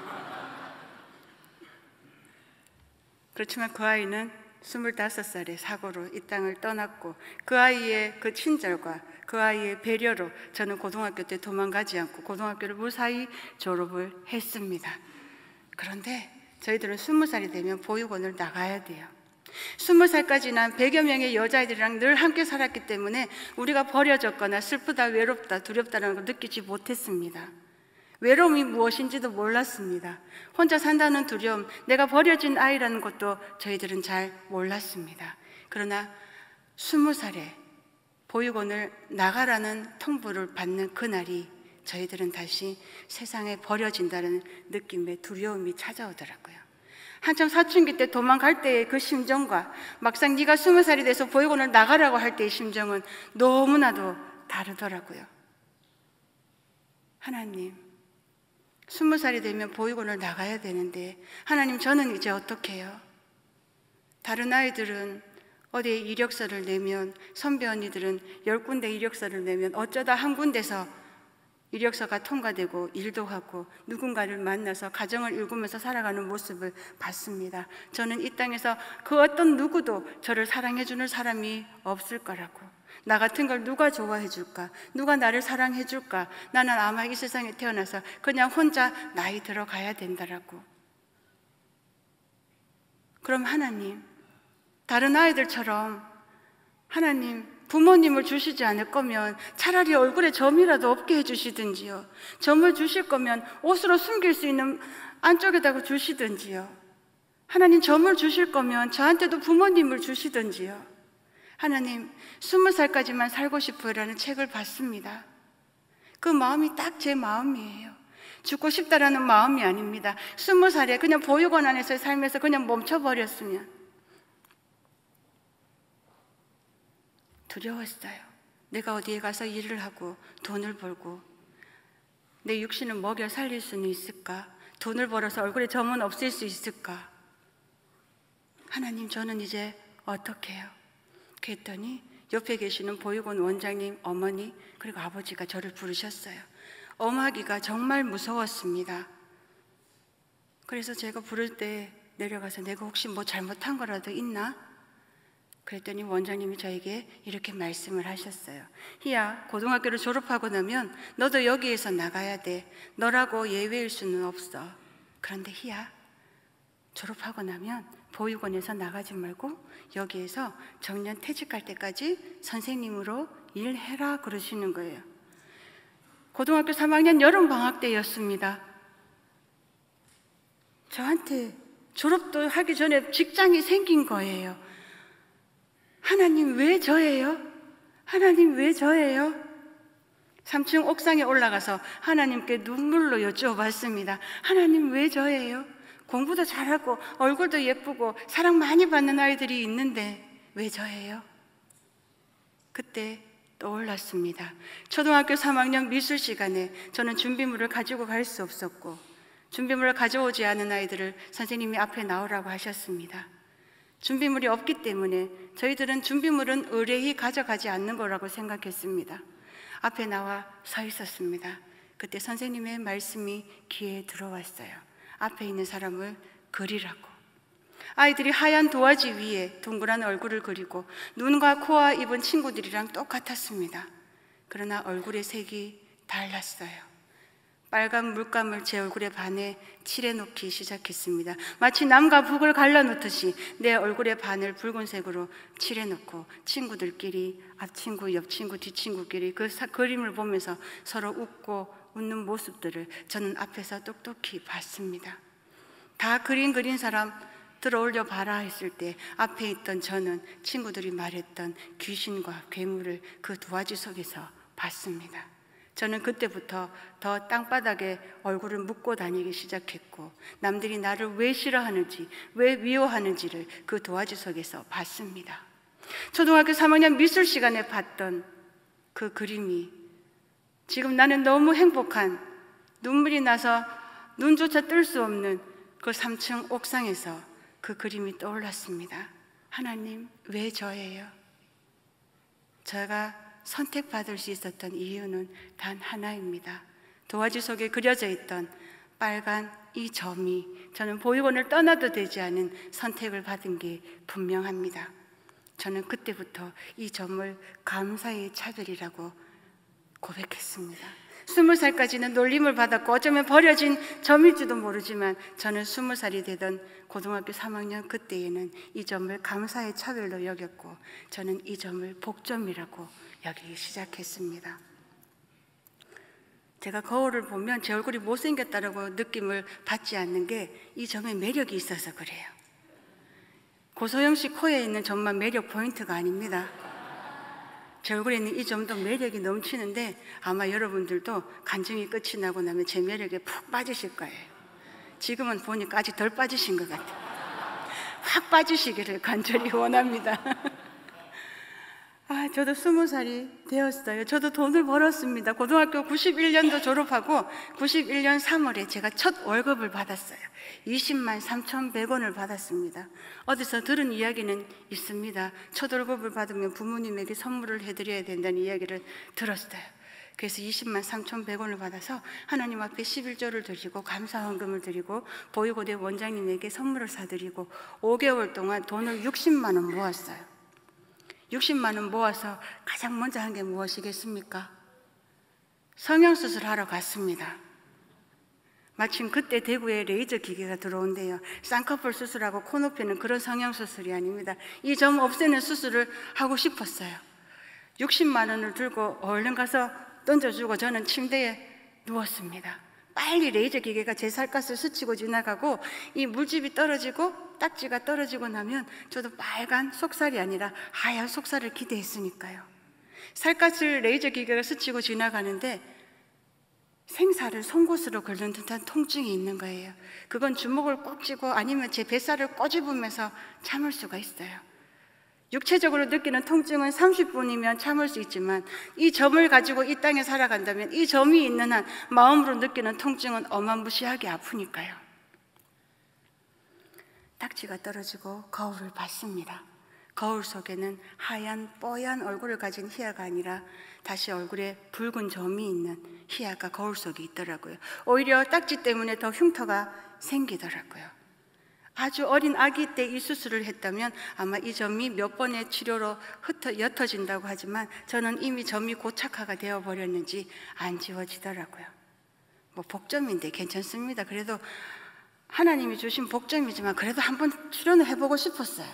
그렇지만 그 아이는 25살에 사고로 이 땅을 떠났고 그 아이의 그 친절과 그 아이의 배려로 저는 고등학교 때 도망가지 않고 고등학교를 무사히 졸업을 했습니다. 그런데 저희들은 20살이 되면 보육원을 나가야 돼요. 20살까지 난 100여 명의 여자아이들이랑 늘 함께 살았기 때문에 우리가 버려졌거나 슬프다, 외롭다, 두렵다는 걸 느끼지 못했습니다. 외로움이 무엇인지도 몰랐습니다. 혼자 산다는 두려움, 내가 버려진 아이라는 것도 저희들은 잘 몰랐습니다. 그러나 20살에 보육원을 나가라는 통보를 받는 그날이 저희들은 다시 세상에 버려진다는 느낌의 두려움이 찾아오더라고요. 한참 사춘기 때 도망갈 때의 그 심정과 막상 네가 20살이 돼서 보육원을 나가라고 할 때의 심정은 너무나도 다르더라고요. 하나님, 20살이 되면 보육원을 나가야 되는데 하나님, 저는 이제 어떻게 해요? 다른 아이들은 어디에 이력서를 내면, 선배 언니들은 10군데 이력서를 내면 어쩌다 한 군데서 이력서가 통과되고 일도 하고 누군가를 만나서 가정을 일구면서 살아가는 모습을 봤습니다. 저는 이 땅에서 그 어떤 누구도 저를 사랑해주는 사람이 없을 거라고, 나 같은 걸 누가 좋아해 줄까? 누가 나를 사랑해 줄까? 나는 아마 이 세상에 태어나서 그냥 혼자 나이 들어가야 된다라고. 그럼 하나님, 다른 아이들처럼 하나님 부모님을 주시지 않을 거면 차라리 얼굴에 점이라도 없게 해주시든지요. 점을 주실 거면 옷으로 숨길 수 있는 안쪽에다가 주시든지요. 하나님, 점을 주실 거면 저한테도 부모님을 주시든지요. 하나님, 20살까지만 살고 싶어요라는 책을 봤습니다. 그 마음이 딱 제 마음이에요. 죽고 싶다라는 마음이 아닙니다. 20살에 그냥 보육원 안에서 살면서 그냥 멈춰버렸으면. 두려웠어요. 내가 어디에 가서 일을 하고 돈을 벌고 내 육신을 먹여 살릴 수는 있을까? 돈을 벌어서 얼굴에 점은 없앨 수 있을까? 하나님, 저는 이제 어떻게 해요? 그랬더니 옆에 계시는 보육원 원장님, 어머니, 그리고 아버지가 저를 부르셨어요. 엄하기가 정말 무서웠습니다. 그래서 제가 부를 때 내려가서 내가 혹시 뭐 잘못한 거라도 있나? 그랬더니 원장님이 저에게 이렇게 말씀을 하셨어요. 희야, 고등학교를 졸업하고 나면 너도 여기에서 나가야 돼. 너라고 예외일 수는 없어. 그런데 희야, 졸업하고 나면 보육원에서 나가지 말고 여기에서 정년 퇴직할 때까지 선생님으로 일해라 그러시는 거예요. 고등학교 3학년 여름방학 때였습니다. 저한테 졸업도 하기 전에 직장이 생긴 거예요. 하나님, 왜 저예요? 하나님, 왜 저예요? 3층 옥상에 올라가서 하나님께 눈물로 여쭈어봤습니다. 하나님, 왜 저예요? 공부도 잘하고 얼굴도 예쁘고 사랑 많이 받는 아이들이 있는데 왜 저예요? 그때 떠올랐습니다. 초등학교 3학년 미술 시간에 저는 준비물을 가지고 갈 수 없었고, 준비물을 가져오지 않은 아이들을 선생님이 앞에 나오라고 하셨습니다. 준비물이 없기 때문에 저희들은 준비물은 의뢰히 가져가지 않는 거라고 생각했습니다. 앞에 나와 서 있었습니다. 그때 선생님의 말씀이 귀에 들어왔어요. 앞에 있는 사람을 그리라고. 아이들이 하얀 도화지 위에 둥그란 얼굴을 그리고 눈과 코와 입은 친구들이랑 똑같았습니다. 그러나 얼굴의 색이 달랐어요. 빨간 물감을 제 얼굴에 반에 칠해놓기 시작했습니다. 마치 남과 북을 갈라놓듯이 내 얼굴의 반을 붉은색으로 칠해놓고 친구들끼리 앞친구, 옆친구, 뒤친구끼리 그 그림을 보면서 서로 웃고 웃는 모습들을 저는 앞에서 똑똑히 봤습니다. 다 그린 사람 들어올려 봐라 했을 때 앞에 있던 저는 친구들이 말했던 귀신과 괴물을 그 도화지 속에서 봤습니다. 저는 그때부터 더 땅바닥에 얼굴을 묻고 다니기 시작했고, 남들이 나를 왜 싫어하는지, 왜 미워하는지를 그 도화지 속에서 봤습니다. 초등학교 3학년 미술 시간에 봤던 그 그림이 지금 나는 너무 행복한, 눈물이 나서 눈조차 뜰 수 없는 그 3층 옥상에서 그 그림이 떠올랐습니다. 하나님, 왜 저예요? 제가 선택받을 수 있었던 이유는 단 하나입니다. 도화지 속에 그려져 있던 빨간 이 점이 저는 보육원을 떠나도 되지 않은 선택을 받은 게 분명합니다. 저는 그때부터 이 점을 감사의 차별이라고 고백했습니다. 20살까지는 놀림을 받았고 어쩌면 버려진 점일지도 모르지만 저는 20살이 되던 고등학교 3학년 그때에는 이 점을 감사의 차별로 여겼고, 저는 이 점을 복점이라고 여기기 시작했습니다. 제가 거울을 보면 제 얼굴이 못생겼다라고 느낌을 받지 않는 게 이 점에 매력이 있어서 그래요. 고소영 씨 코에 있는 점만 매력 포인트가 아닙니다. 제 얼굴에 있는 이 점도 매력이 넘치는데 아마 여러분들도 간증이 끝이 나고 나면 제 매력에 푹 빠지실 거예요. 지금은 보니까 아직 덜 빠지신 것 같아요. 확 빠지시기를 간절히 원합니다. 저도 20살이 되었어요. 저도 돈을 벌었습니다. 고등학교 91년도 졸업하고 91년 3월에 제가 첫 월급을 받았어요. 20만 3,100원을 받았습니다. 어디서 들은 이야기는 있습니다. 첫 월급을 받으면 부모님에게 선물을 해드려야 된다는 이야기를 들었어요. 그래서 20만 3,100원을 받아서 하나님 앞에 11조를 드리고 감사헌금을 드리고 보육원의 원장님에게 선물을 사드리고 5개월 동안 돈을 60만 원 모았어요. 60만 원 모아서 가장 먼저 한 게 무엇이겠습니까? 성형수술 하러 갔습니다. 마침 그때 대구에 레이저 기계가 들어온대요. 쌍꺼풀 수술하고 코 높이는 그런 성형수술이 아닙니다. 이 점 없애는 수술을 하고 싶었어요. 60만 원을 들고 얼른 가서 던져주고 저는 침대에 누웠습니다. 빨리 레이저 기계가 제 살갗을 스치고 지나가고 이 물집이 떨어지고 딱지가 떨어지고 나면 저도 빨간 속살이 아니라 하얀 속살을 기대했으니까요. 살갗을 레이저 기계가 스치고 지나가는데 생사를 송곳으로 긁는 듯한 통증이 있는 거예요. 그건 주먹을 꼭 쥐고 아니면 제 뱃살을 꼬집으면서 참을 수가 있어요. 육체적으로 느끼는 통증은 30분이면 참을 수 있지만 이 점을 가지고 이 땅에 살아간다면 이 점이 있는 한 마음으로 느끼는 통증은 어마무시하게 아프니까요. 딱지가 떨어지고 거울을 봤습니다. 거울 속에는 하얀 뽀얀 얼굴을 가진 희아가 아니라 다시 얼굴에 붉은 점이 있는 희아가 거울 속에 있더라고요. 오히려 딱지 때문에 더 흉터가 생기더라고요. 아주 어린 아기 때 이 수술을 했다면 아마 이 점이 몇 번의 치료로 옅어진다고 하지만 저는 이미 점이 고착화가 되어버렸는지 안 지워지더라고요. 뭐 복점인데 괜찮습니다. 그래도 하나님이 주신 복점이지만 그래도 한번 출연을 해보고 싶었어요.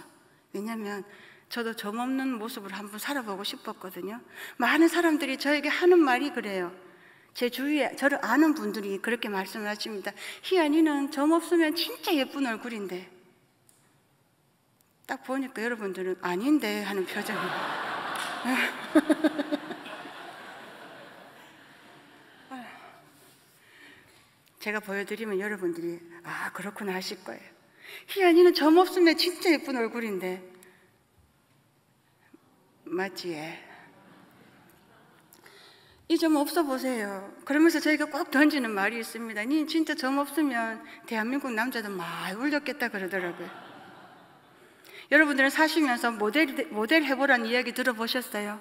왜냐하면 저도 점 없는 모습을 한번 살아보고 싶었거든요. 많은 사람들이 저에게 하는 말이 그래요. 제 주위에 저를 아는 분들이 그렇게 말씀을 하십니다. 희연이는 점 없으면 진짜 예쁜 얼굴인데, 딱 보니까 여러분들은 아닌데 하는 표정이에요. 제가 보여드리면 여러분들이 아 그렇구나 하실 거예요. 희연이는 점 없으면 진짜 예쁜 얼굴인데 맞지? 이 점 없어 보세요. 그러면서 저희가 꼭 던지는 말이 있습니다. 니 진짜 점 없으면 대한민국 남자들 많이 울렸겠다 그러더라고요. 여러분들은 사시면서 모델 해보라는 이야기 들어보셨어요?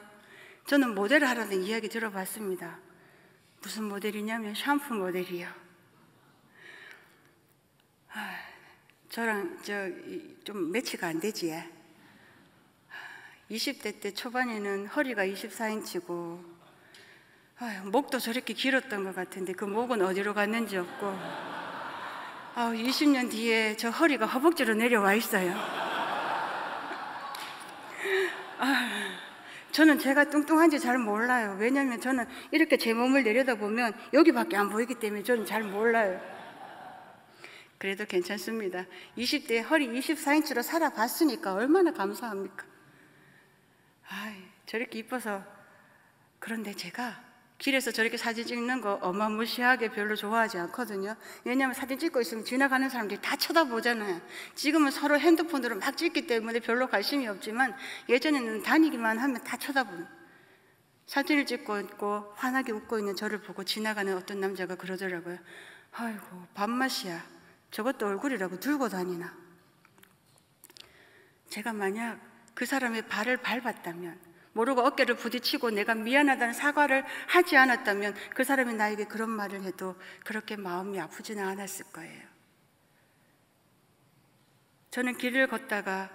저는 모델을 하라는 이야기 들어봤습니다. 무슨 모델이냐면 샴푸 모델이요. 저랑 좀 매치가 안 되지. 20대 때 초반에는 허리가 24인치고 목도 저렇게 길었던 것 같은데 그 목은 어디로 갔는지 없고 20년 뒤에 저 허리가 허벅지로 내려와 있어요. 저는 제가 뚱뚱한지 잘 몰라요. 왜냐하면 저는 이렇게 제 몸을 내려다보면 여기밖에 안 보이기 때문에 저는 잘 몰라요. 그래도 괜찮습니다. 20대에 허리 24인치로 살아봤으니까 얼마나 감사합니까? 저렇게 이뻐서. 그런데 제가 길에서 저렇게 사진 찍는 거 어마무시하게 별로 좋아하지 않거든요. 왜냐하면 사진 찍고 있으면 지나가는 사람들이 다 쳐다보잖아요. 지금은 서로 핸드폰으로 막 찍기 때문에 별로 관심이 없지만 예전에는 다니기만 하면 다 쳐다보는, 사진을 찍고 있고 환하게 웃고 있는 저를 보고 지나가는 어떤 남자가 그러더라고요. 아이고 밥맛이야, 저것도 얼굴이라고 들고 다니나. 제가 만약 그 사람의 발을 밟았다면, 모르고 어깨를 부딪히고 내가 미안하다는 사과를 하지 않았다면 그 사람이 나에게 그런 말을 해도 그렇게 마음이 아프지는 않았을 거예요. 저는 길을 걷다가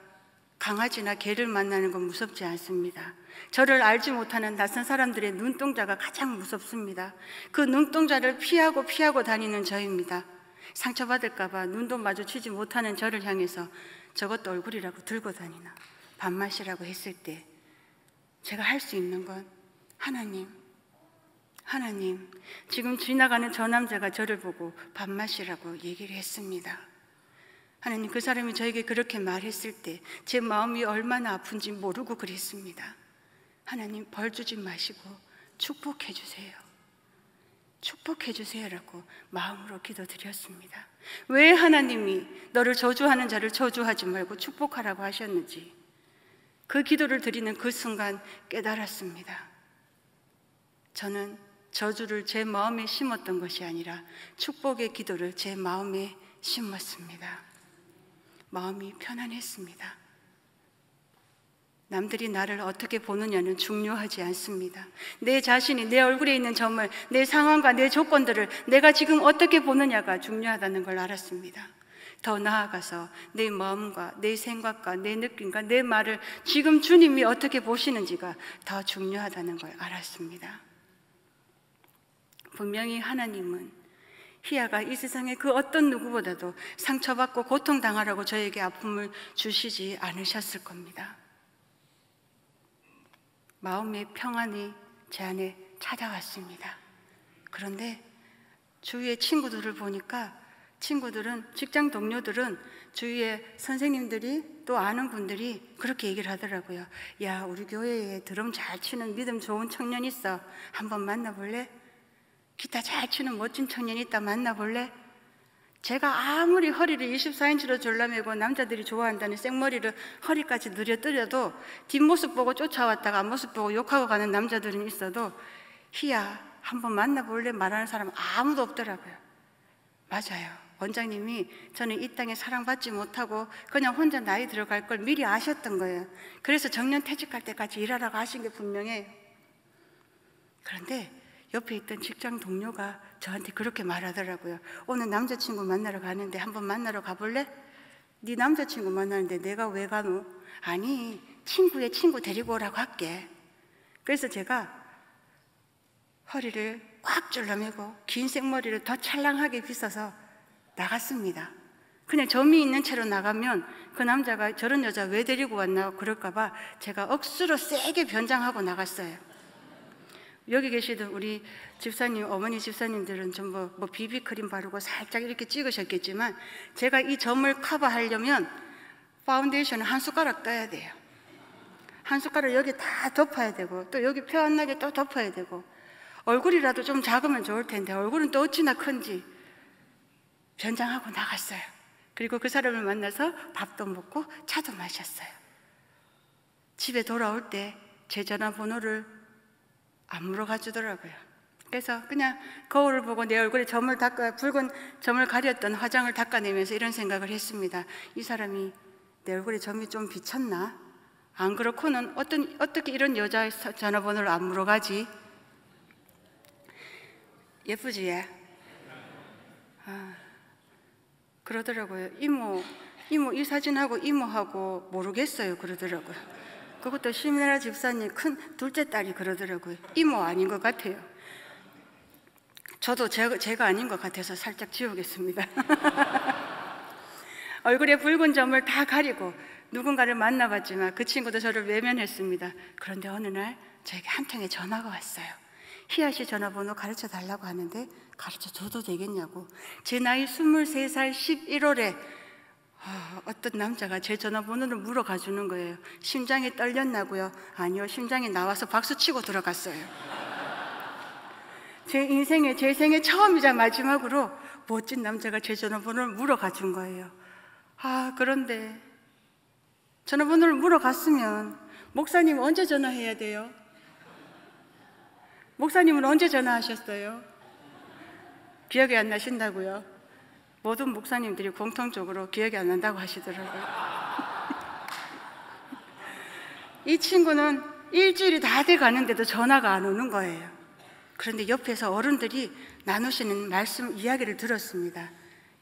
강아지나 개를 만나는 건 무섭지 않습니다. 저를 알지 못하는 낯선 사람들의 눈동자가 가장 무섭습니다. 그 눈동자를 피하고 다니는 저입니다. 상처받을까 봐 눈도 마주치지 못하는 저를 향해서 저것도 얼굴이라고 들고 다니나, 밥맛이라고 했을 때 제가 할 수 있는 건 하나님, 지금 지나가는 저 남자가 저를 보고 밥맛이라고 얘기를 했습니다. 하나님, 그 사람이 저에게 그렇게 말했을 때 제 마음이 얼마나 아픈지 모르고 그랬습니다. 하나님, 벌 주지 마시고 축복해 주세요. 축복해 주세요라고 마음으로 기도드렸습니다. 왜 하나님이 너를 저주하는 자를 저주하지 말고 축복하라고 하셨는지 그 기도를 드리는 그 순간 깨달았습니다. 저는 저주를 제 마음에 심었던 것이 아니라 축복의 기도를 제 마음에 심었습니다. 마음이 편안했습니다. 남들이 나를 어떻게 보느냐는 중요하지 않습니다. 내 자신이 내 얼굴에 있는 점을, 내 상황과 내 조건들을 내가 지금 어떻게 보느냐가 중요하다는 걸 알았습니다. 더 나아가서 내 마음과 내 생각과 내 느낌과 내 말을 지금 주님이 어떻게 보시는지가 더 중요하다는 걸 알았습니다. 분명히 하나님은 희야가 이 세상의 그 어떤 누구보다도 상처받고 고통당하라고 저에게 아픔을 주시지 않으셨을 겁니다. 마음의 평안이 제 안에 찾아왔습니다. 그런데 주위의 친구들을 보니까 친구들은, 직장 동료들은, 주위의 선생님들이 또 아는 분들이 그렇게 얘기를 하더라고요. 야, 우리 교회에 드럼 잘 치는 믿음 좋은 청년 있어. 한번 만나볼래? 기타 잘 치는 멋진 청년 있다. 만나볼래? 제가 아무리 허리를 24인치로 졸라매고 남자들이 좋아한다는 생머리를 허리까지 늘어뜨려도 뒷모습 보고 쫓아왔다가 앞모습 보고 욕하고 가는 남자들은 있어도 희야, 한번 만나볼래? 말하는 사람은 아무도 없더라고요. 맞아요. 원장님이 저는 이 땅에 사랑받지 못하고 그냥 혼자 나이 들어갈 걸 미리 아셨던 거예요. 그래서 정년 퇴직할 때까지 일하라고 하신 게 분명해요. 그런데 옆에 있던 직장 동료가 저한테 그렇게 말하더라고요. 오늘 남자친구 만나러 가는데 한번 만나러 가볼래? 네 남자친구 만나는데 내가 왜 가노? 아니, 친구의 친구 데리고 오라고 할게. 그래서 제가 허리를 꽉 졸라매고 긴 생머리를 더 찰랑하게 빗어서 나갔습니다. 그냥 점이 있는 채로 나가면 그 남자가 저런 여자 왜 데리고 왔나 그럴까 봐 제가 억수로 세게 변장하고 나갔어요. 여기 계시던 우리 집사님, 어머니 집사님들은 전부 뭐 비비크림 바르고 살짝 이렇게 찍으셨겠지만 제가 이 점을 커버하려면 파운데이션을 한 숟가락 떠야 돼요. 한 숟가락 여기 다 덮어야 되고 또 여기 표 안 나게 또 덮어야 되고 얼굴이라도 좀 작으면 좋을 텐데 얼굴은 또 어찌나 큰지 변장하고 나갔어요. 그리고 그 사람을 만나서 밥도 먹고 차도 마셨어요. 집에 돌아올 때 제 전화번호를 안 물어가 주더라고요. 그래서 그냥 거울을 보고 내 얼굴에 붉은 점을 가렸던 화장을 닦아내면서 이런 생각을 했습니다. 이 사람이 내 얼굴에 점이 좀 비쳤나? 안 그렇고는 어떻게 이런 여자의 전화번호를 안 물어가지? 예쁘지 얘? 그러더라고요. 이모 이 사진하고 이모하고 모르겠어요 그러더라고요. 그것도 심내라 집사님 큰 둘째 딸이 그러더라고요. 이모 아닌 것 같아요. 저도 제가 아닌 것 같아서 살짝 지우겠습니다. 얼굴에 붉은 점을 다 가리고 누군가를 만나봤지만 그 친구도 저를 외면했습니다. 그런데 어느 날 저에게 한 통의 전화가 왔어요. 희아 씨 전화번호 가르쳐 달라고 하는데 가르쳐 줘도 되겠냐고. 제 나이 23살 11월에 어떤 남자가 제 전화번호를 물어가 주는 거예요. 심장이 떨렸나고요? 아니요, 심장이 나와서 박수치고 들어갔어요. 제 생애 처음이자 마지막으로 멋진 남자가 제 전화번호를 물어가 준 거예요. 그런데 전화번호를 물어갔으면 목사님 언제 전화해야 돼요? 목사님은 언제 전화하셨어요? 기억이 안 나신다고요? 모든 목사님들이 공통적으로 기억이 안 난다고 하시더라고요. 이 친구는 일주일이 다 돼 가는데도 전화가 안 오는 거예요. 그런데 옆에서 어른들이 나누시는 이야기를 들었습니다.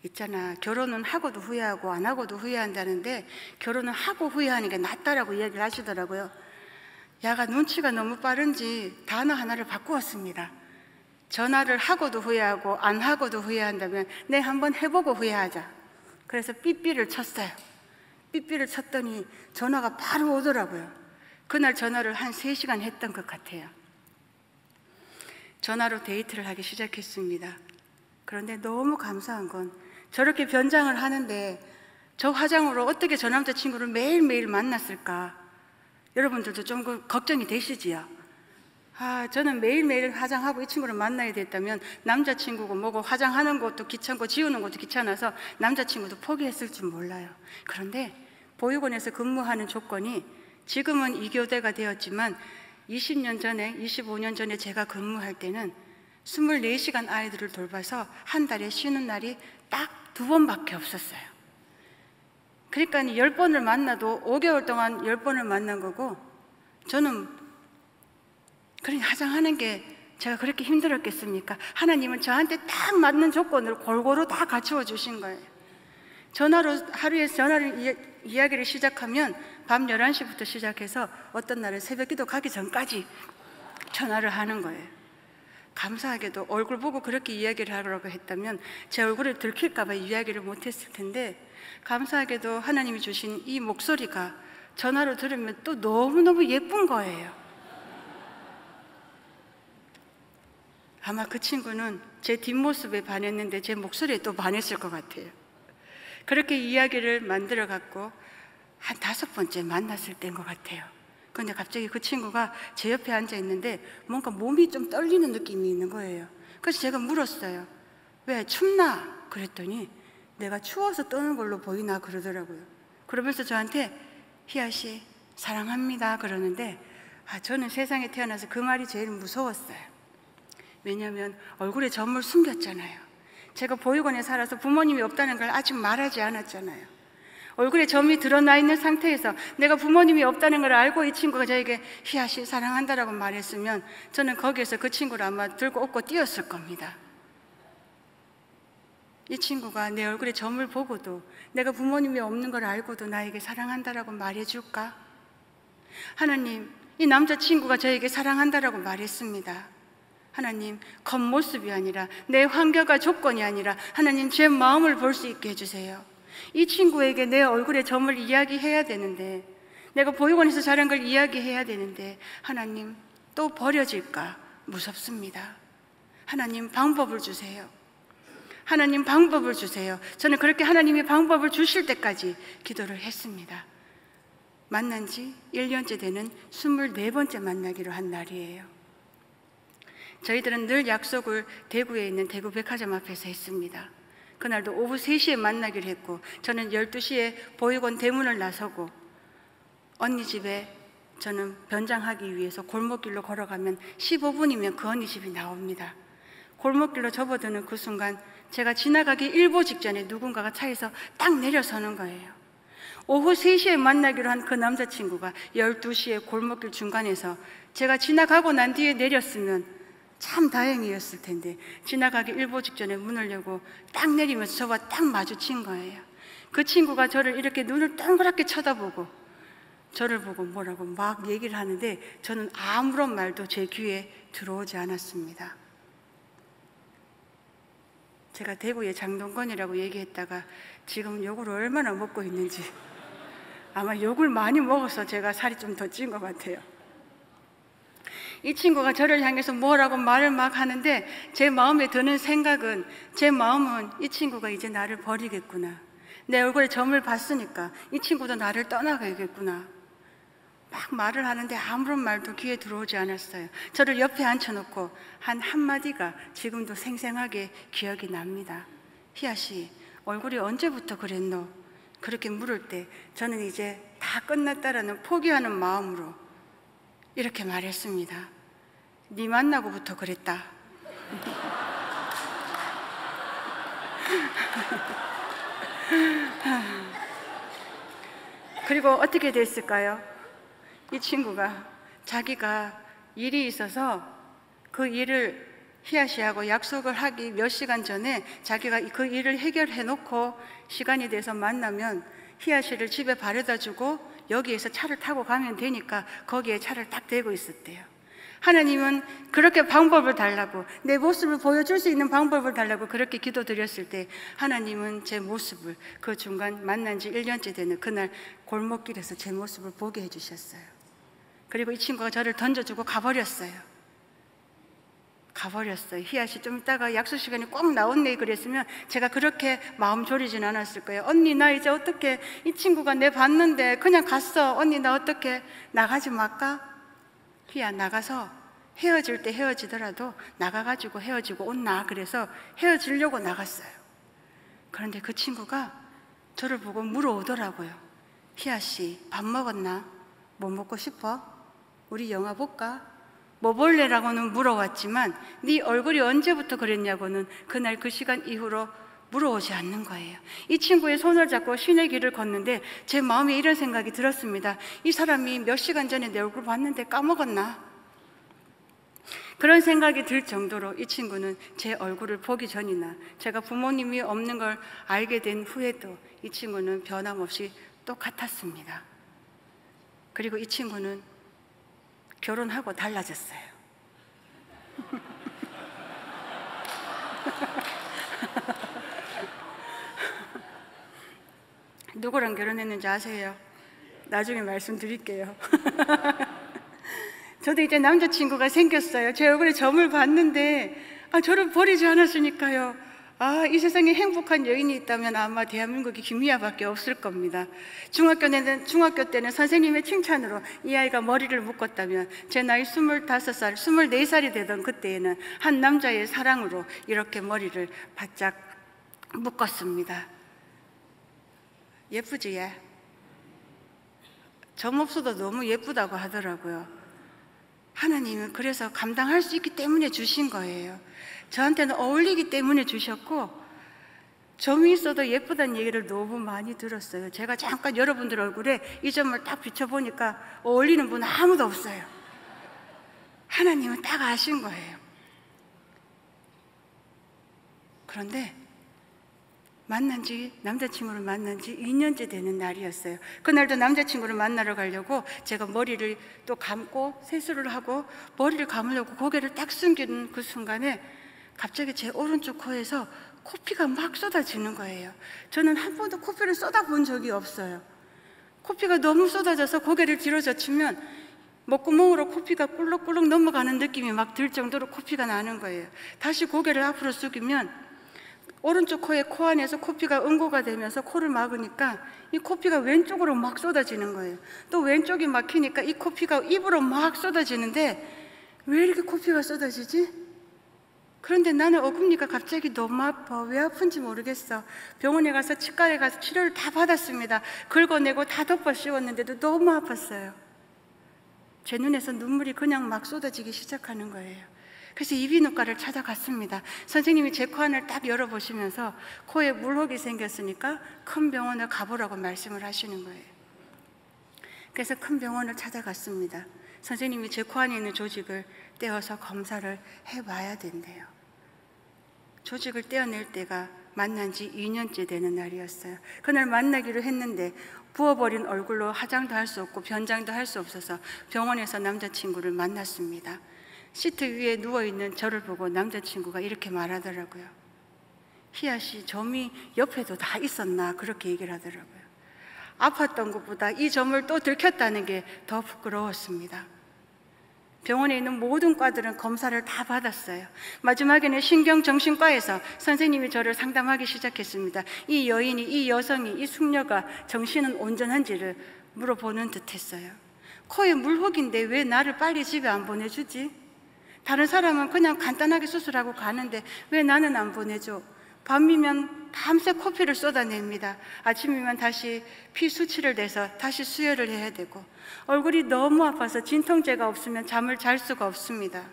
있잖아, 결혼은 하고도 후회하고 안 하고도 후회한다는데 결혼은 하고 후회하는 게 낫다라고 이야기를 하시더라고요. 야가 눈치가 너무 빠른지 단어 하나를 바꾸었습니다. 전화를 하고도 후회하고 안 하고도 후회한다면 네, 한번 해보고 후회하자. 그래서 삐삐를 쳤어요. 삐삐를 쳤더니 전화가 바로 오더라고요. 그날 전화를 한 3시간 했던 것 같아요. 전화로 데이트를 하기 시작했습니다. 그런데 너무 감사한 건 저렇게 변장을 하는데 저 화장으로 어떻게 저 남자친구를 매일매일 만났을까? 여러분들도 좀 걱정이 되시지요? 저는 매일매일 화장하고 이 친구를 만나야 됐다면 남자친구고 뭐고 화장하는 것도 귀찮고 지우는 것도 귀찮아서 남자친구도 포기했을 줄 몰라요. 그런데 보육원에서 근무하는 조건이 지금은 2교대가 되었지만 20년 전에 25년 전에 제가 근무할 때는 24시간 아이들을 돌봐서 한 달에 쉬는 날이 딱 2번밖에 없었어요. 그러니까 10번을 만나도 5개월 동안 10번을 만난 거고, 저는 그러니 화장하는 게 제가 그렇게 힘들었겠습니까? 하나님은 저한테 딱 맞는 조건을 골고루 다 갖추어 주신 거예요. 하루에 전화를 이야기를 시작하면 밤 11시부터 시작해서 어떤 날은 새벽 기도 가기 전까지 전화를 하는 거예요. 감사하게도 얼굴 보고 그렇게 이야기를 하려고 했다면 제 얼굴을 들킬까 봐 이야기를 못했을 텐데, 감사하게도 하나님이 주신 이 목소리가 전화로 들으면 또 너무너무 예쁜 거예요. 아마 그 친구는 제 뒷모습에 반했는데 제 목소리에 또 반했을 것 같아요. 그렇게 이야기를 만들어 갖고 한 5번째 만났을 때인 것 같아요. 근데 갑자기 그 친구가 제 옆에 앉아 있는데 뭔가 몸이 좀 떨리는 느낌이 있는 거예요. 그래서 제가 물었어요. 왜 춥나? 그랬더니 내가 추워서 떠는 걸로 보이나 그러더라고요. 그러면서 저한테 희아 씨 사랑합니다 그러는데, 저는 세상에 태어나서 그 말이 제일 무서웠어요. 왜냐하면 얼굴에 점을 숨겼잖아요. 제가 보육원에 살아서 부모님이 없다는 걸 아직 말하지 않았잖아요. 얼굴에 점이 드러나 있는 상태에서 내가 부모님이 없다는 걸 알고 이 친구가 저에게 희아 씨 사랑한다라고 말했으면 저는 거기에서 그 친구를 아마 들고 업고 뛰었을 겁니다. 이 친구가 내 얼굴에 점을 보고도 내가 부모님이 없는 걸 알고도 나에게 사랑한다라고 말해줄까? 하나님, 이 남자친구가 저에게 사랑한다라고 말했습니다. 하나님, 겉모습이 아니라 내 환경과 조건이 아니라 하나님 제 마음을 볼 수 있게 해주세요. 이 친구에게 내 얼굴에 점을 이야기해야 되는데, 내가 보육원에서 자란 걸 이야기해야 되는데 하나님 또 버려질까 무섭습니다. 하나님 방법을 주세요. 하나님 방법을 주세요. 저는 그렇게 하나님이 방법을 주실 때까지 기도를 했습니다. 만난 지 1년째 되는 24번째 만나기로 한 날이에요. 저희들은 늘 약속을 대구에 있는 대구 백화점 앞에서 했습니다. 그날도 오후 3시에 만나기로 했고, 저는 12시에 보육원 대문을 나서고 언니 집에 저는 변장하기 위해서 골목길로 걸어가면 15분이면 그 언니 집이 나옵니다. 골목길로 접어드는 그 순간 제가 지나가기 일보 직전에 누군가가 차에서 딱 내려서는 거예요. 오후 3시에 만나기로 한 그 남자친구가 12시에 골목길 중간에서 제가 지나가고 난 뒤에 내렸으면 참 다행이었을 텐데, 지나가기 일보 직전에 문을 열고 딱 내리면서 저와 딱 마주친 거예요. 그 친구가 저를 이렇게 눈을 동그랗게 쳐다보고 저를 보고 뭐라고 막 얘기를 하는데, 저는 아무런 말도 제 귀에 들어오지 않았습니다. 제가 대구의 장동건이라고 얘기했다가 지금 욕을 얼마나 먹고 있는지, 아마 욕을 많이 먹어서 제가 살이 좀 더 찐 것 같아요. 이 친구가 저를 향해서 뭐라고 말을 막 하는데, 제 마음에 드는 생각은, 제 마음은 이 친구가 이제 나를 버리겠구나, 내 얼굴에 점을 봤으니까 이 친구도 나를 떠나가겠구나, 막 말을 하는데 아무런 말도 귀에 들어오지 않았어요. 저를 옆에 앉혀놓고 한 한마디가 지금도 생생하게 기억이 납니다. 희아 씨, 얼굴이 언제부터 그랬노? 그렇게 물을 때 저는 이제 다 끝났다라는 포기하는 마음으로 이렇게 말했습니다. 네 만나고부터 그랬다. 그리고 어떻게 됐을까요? 이 친구가 자기가 일이 있어서 그 일을 희아 씨하고 약속을 하기 몇 시간 전에 자기가 그 일을 해결해 놓고 시간이 돼서 만나면 희아 씨를 집에 바래다 주고 여기에서 차를 타고 가면 되니까 거기에 차를 딱 대고 있었대요. 하나님은 그렇게 방법을 달라고, 내 모습을 보여줄 수 있는 방법을 달라고 그렇게 기도드렸을 때, 하나님은 제 모습을 그 중간 만난 지 1년째 되는 그날 골목길에서 제 모습을 보게 해주셨어요. 그리고 이 친구가 저를 던져주고 가버렸어요. 희아 씨 좀 이따가 약속 시간에 꼭 나온네 그랬으면 제가 그렇게 마음 졸이진 않았을 거예요. 언니 나 이제 어떡해, 이 친구가 내 봤는데 그냥 갔어. 언니 나 어떡해, 나가지 말까? 희아 나가서 헤어질 때 헤어지더라도 나가가지고 헤어지고 온나. 그래서 헤어지려고 나갔어요. 그런데 그 친구가 저를 보고 물어오더라고요. 희아 씨 밥 먹었나? 뭐 먹고 싶어? 우리 영화 볼까? 뭐 볼래라고는 물어왔지만 네 얼굴이 언제부터 그랬냐고는 그날 그 시간 이후로 물어오지 않는 거예요. 이 친구의 손을 잡고 신의 길을 걷는데 제 마음에 이런 생각이 들었습니다. 이 사람이 몇 시간 전에 내 얼굴 봤는데 까먹었나? 그런 생각이 들 정도로 이 친구는 제 얼굴을 보기 전이나 제가 부모님이 없는 걸 알게 된 후에도 이 친구는 변함없이 똑같았습니다. 그리고 이 친구는 결혼하고 달라졌어요. 누구랑 결혼했는지 아세요? 나중에 말씀드릴게요. 저도 이제 남자친구가 생겼어요. 제 얼굴에 점을 봤는데 저를 버리지 않았으니까요. 이 세상에 행복한 여인이 있다면 아마 대한민국이 김희아밖에 없을 겁니다. 중학교 때는 선생님의 칭찬으로 이 아이가 머리를 묶었다면 제 나이 25살, 24살이 되던 그때에는 한 남자의 사랑으로 이렇게 머리를 바짝 묶었습니다. 예쁘지 얘? 점 없어도 너무 예쁘다고 하더라고요. 하나님은 그래서 감당할 수 있기 때문에 주신 거예요. 저한테는 어울리기 때문에 주셨고, 점이 있어도 예쁘다는 얘기를 너무 많이 들었어요. 제가 잠깐 여러분들 얼굴에 이 점을 딱 비춰보니까 어울리는 분 아무도 없어요. 하나님은 딱 아신 거예요. 그런데 남자친구를 만난 지 2년째 되는 날이었어요. 그날도 남자친구를 만나러 가려고 제가 머리를 또 감고 세수를 하고 머리를 감으려고 고개를 딱 숙이는 그 순간에 갑자기 제 오른쪽 코에서 코피가 막 쏟아지는 거예요. 저는 한 번도 코피를 쏟아본 적이 없어요. 코피가 너무 쏟아져서 고개를 뒤로 젖히면 목구멍으로 코피가 꿀럭꿀럭 넘어가는 느낌이 막 들 정도로 코피가 나는 거예요. 다시 고개를 앞으로 숙이면 오른쪽 코에 코 안에서 코피가 응고가 되면서 코를 막으니까 이 코피가 왼쪽으로 막 쏟아지는 거예요. 또 왼쪽이 막히니까 이 코피가 입으로 막 쏟아지는데 왜 이렇게 코피가 쏟아지지? 그런데 나는 어금니가 갑자기 너무 아파. 왜 아픈지 모르겠어. 병원에 가서 치과에 가서 치료를 다 받았습니다. 긁어내고 다 덮어 씌웠는데도 너무 아팠어요. 제 눈에서 눈물이 그냥 막 쏟아지기 시작하는 거예요. 그래서 이비인후과를 찾아갔습니다. 선생님이 제 코 안을 딱 열어보시면서 코에 물혹이 생겼으니까 큰 병원을 가보라고 말씀을 하시는 거예요. 그래서 큰 병원을 찾아갔습니다. 선생님이 제 코 안에 있는 조직을 떼어서 검사를 해봐야 된대요. 조직을 떼어낼 때가 만난 지 2년째 되는 날이었어요. 그날 만나기로 했는데 부어버린 얼굴로 화장도 할 수 없고 변장도 할 수 없어서 병원에서 남자친구를 만났습니다. 시트 위에 누워있는 저를 보고 남자친구가 이렇게 말하더라고요. 희아 씨, 점이 옆에도 다 있었나? 그렇게 얘기를 하더라고요. 아팠던 것보다 이 점을 또 들켰다는 게 더 부끄러웠습니다. 병원에 있는 모든 과들은 검사를 다 받았어요. 마지막에는 신경정신과에서 선생님이 저를 상담하기 시작했습니다. 이 여인이, 이 여성이, 이 숙녀가 정신은 온전한지를 물어보는 듯 했어요. 코에 물혹인데 왜 나를 빨리 집에 안 보내주지? 다른 사람은 그냥 간단하게 수술하고 가는데 왜 나는 안 보내줘? 밤이면 밤새 코피를 쏟아냅니다. 아침이면 다시 피 수치를 내서 다시 수혈을 해야 되고, 얼굴이 너무 아파서 진통제가 없으면 잠을 잘 수가 없습니다.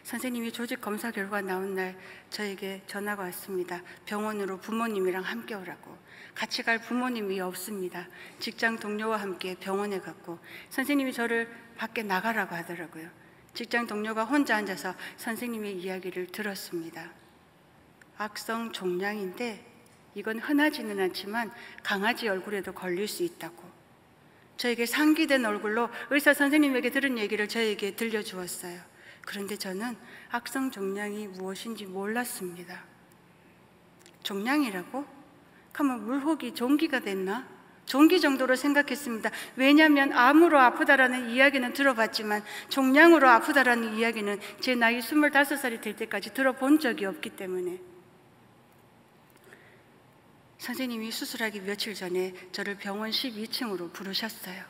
선생님이 조직 검사 결과 나온 날 저에게 전화가 왔습니다. 병원으로 부모님이랑 함께 오라고. 같이 갈 부모님이 없습니다. 직장 동료와 함께 병원에 갔고, 선생님이 저를 밖에 나가라고 하더라고요. 직장 동료가 혼자 앉아서 선생님의 이야기를 들었습니다. 악성 종양인데 이건 흔하지는 않지만 강아지 얼굴에도 걸릴 수 있다고. 저에게 상기된 얼굴로 의사 선생님에게 들은 얘기를 저에게 들려주었어요. 그런데 저는 악성 종양이 무엇인지 몰랐습니다. 종양이라고? 그러면 물혹이 종기가 됐나? 종기 정도로 생각했습니다. 왜냐하면 암으로 아프다라는 이야기는 들어봤지만 종양으로 아프다라는 이야기는 제 나이 25살이 될 때까지 들어본 적이 없기 때문에. 선생님이 수술하기 며칠 전에 저를 병원 12층으로 부르셨어요.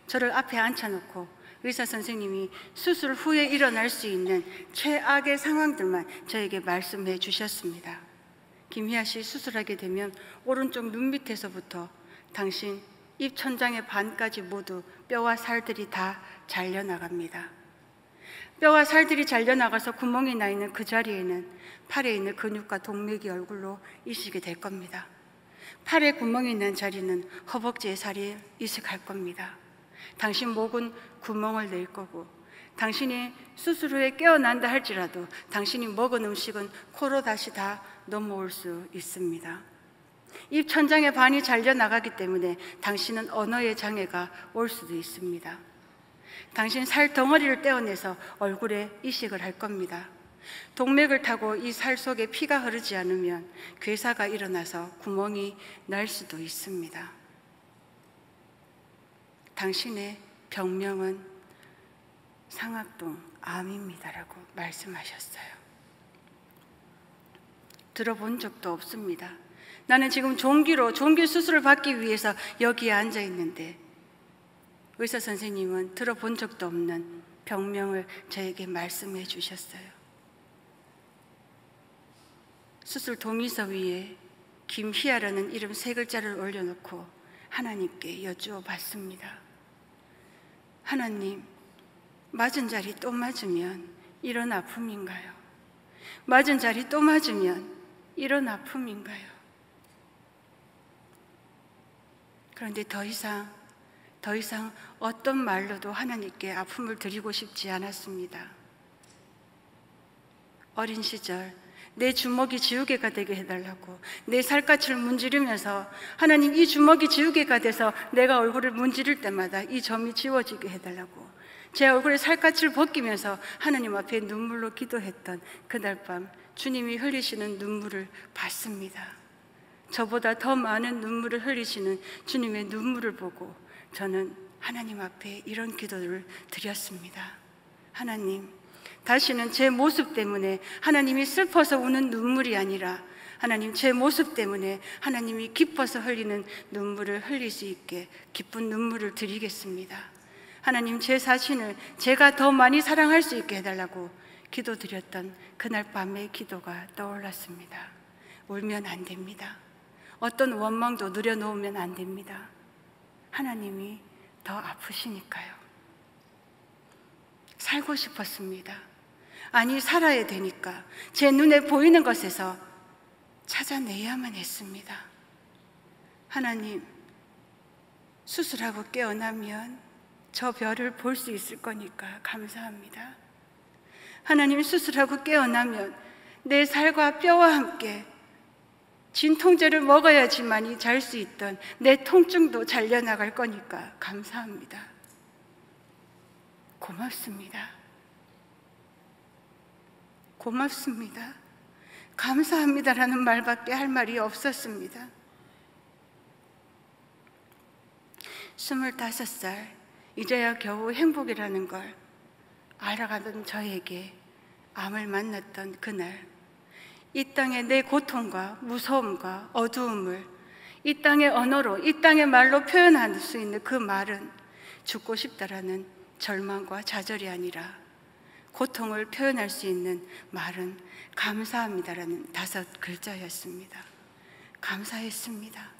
저를 앞에 앉혀놓고 의사 선생님이 수술 후에 일어날 수 있는 최악의 상황들만 저에게 말씀해 주셨습니다. 김희아 씨, 수술하게 되면 오른쪽 눈 밑에서부터 당신 입천장의 반까지 모두 뼈와 살들이 다 잘려나갑니다. 뼈와 살들이 잘려나가서 구멍이 나 있는 그 자리에는 팔에 있는 근육과 동맥이 얼굴로 이식이 될 겁니다. 팔에 구멍이 난 자리는 허벅지에 살이 이식할 겁니다. 당신 목은 구멍을 낼 거고, 당신이 수술 후에 깨어난다 할지라도 당신이 먹은 음식은 코로 다시 다 넘어올 수 있습니다. 입 천장의 반이 잘려나가기 때문에 당신은 언어의 장애가 올 수도 있습니다. 당신 살 덩어리를 떼어내서 얼굴에 이식을 할 겁니다. 동맥을 타고 이 살 속에 피가 흐르지 않으면 괴사가 일어나서 구멍이 날 수도 있습니다. 당신의 병명은 상악동 암입니다라고 말씀하셨어요. 들어본 적도 없습니다. 나는 지금 종기 수술을 받기 위해서 여기에 앉아 있는데 의사 선생님은 들어본 적도 없는 병명을 저에게 말씀해 주셨어요. 수술 동의서 위에 김희아라는 이름 3글자를 올려놓고 하나님께 여쭈어 봤습니다. 하나님, 맞은 자리 또 맞으면 이런 아픔인가요? 맞은 자리 또 맞으면 이런 아픔인가요? 그런데 더 이상 어떤 말로도 하나님께 아픔을 드리고 싶지 않았습니다. 어린 시절 내 주먹이 지우개가 되게 해달라고 내 살갗을 문지르면서 하나님, 이 주먹이 지우개가 돼서 내가 얼굴을 문지를 때마다 이 점이 지워지게 해달라고 제 얼굴에 살갗을 벗기면서 하나님 앞에 눈물로 기도했던 그날 밤 주님이 흘리시는 눈물을 봤습니다. 저보다 더 많은 눈물을 흘리시는 주님의 눈물을 보고 저는 하나님 앞에 이런 기도를 드렸습니다. 하나님, 다시는 제 모습 때문에 하나님이 슬퍼서 우는 눈물이 아니라 하나님, 제 모습 때문에 하나님이 기뻐서 흘리는 눈물을 흘릴 수 있게 기쁜 눈물을 드리겠습니다. 하나님, 제 자신을 제가 더 많이 사랑할 수 있게 해달라고 기도드렸던 그날 밤의 기도가 떠올랐습니다. 울면 안 됩니다. 어떤 원망도 누려놓으면 안 됩니다. 하나님이 더 아프시니까요. 살고 싶었습니다. 아니, 살아야 되니까 제 눈에 보이는 것에서 찾아내야만 했습니다. 하나님, 수술하고 깨어나면 저 별을 볼 수 있을 거니까 감사합니다. 하나님, 수술하고 깨어나면 내 살과 뼈와 함께 진통제를 먹어야지만이 잘 수 있던 내 통증도 잘려나갈 거니까 감사합니다. 고맙습니다. 고맙습니다. 감사합니다라는 말밖에 할 말이 없었습니다. 25살, 이제야 겨우 행복이라는 걸 알아가던 저에게 암을 만났던 그날, 이 땅의 내 고통과 무서움과 어두움을 이 땅의 언어로, 이 땅의 말로 표현할 수 있는 그 말은 죽고 싶다라는 절망과 좌절이 아니라, 고통을 표현할 수 있는 말은 감사합니다라는 5글자였습니다. 감사했습니다.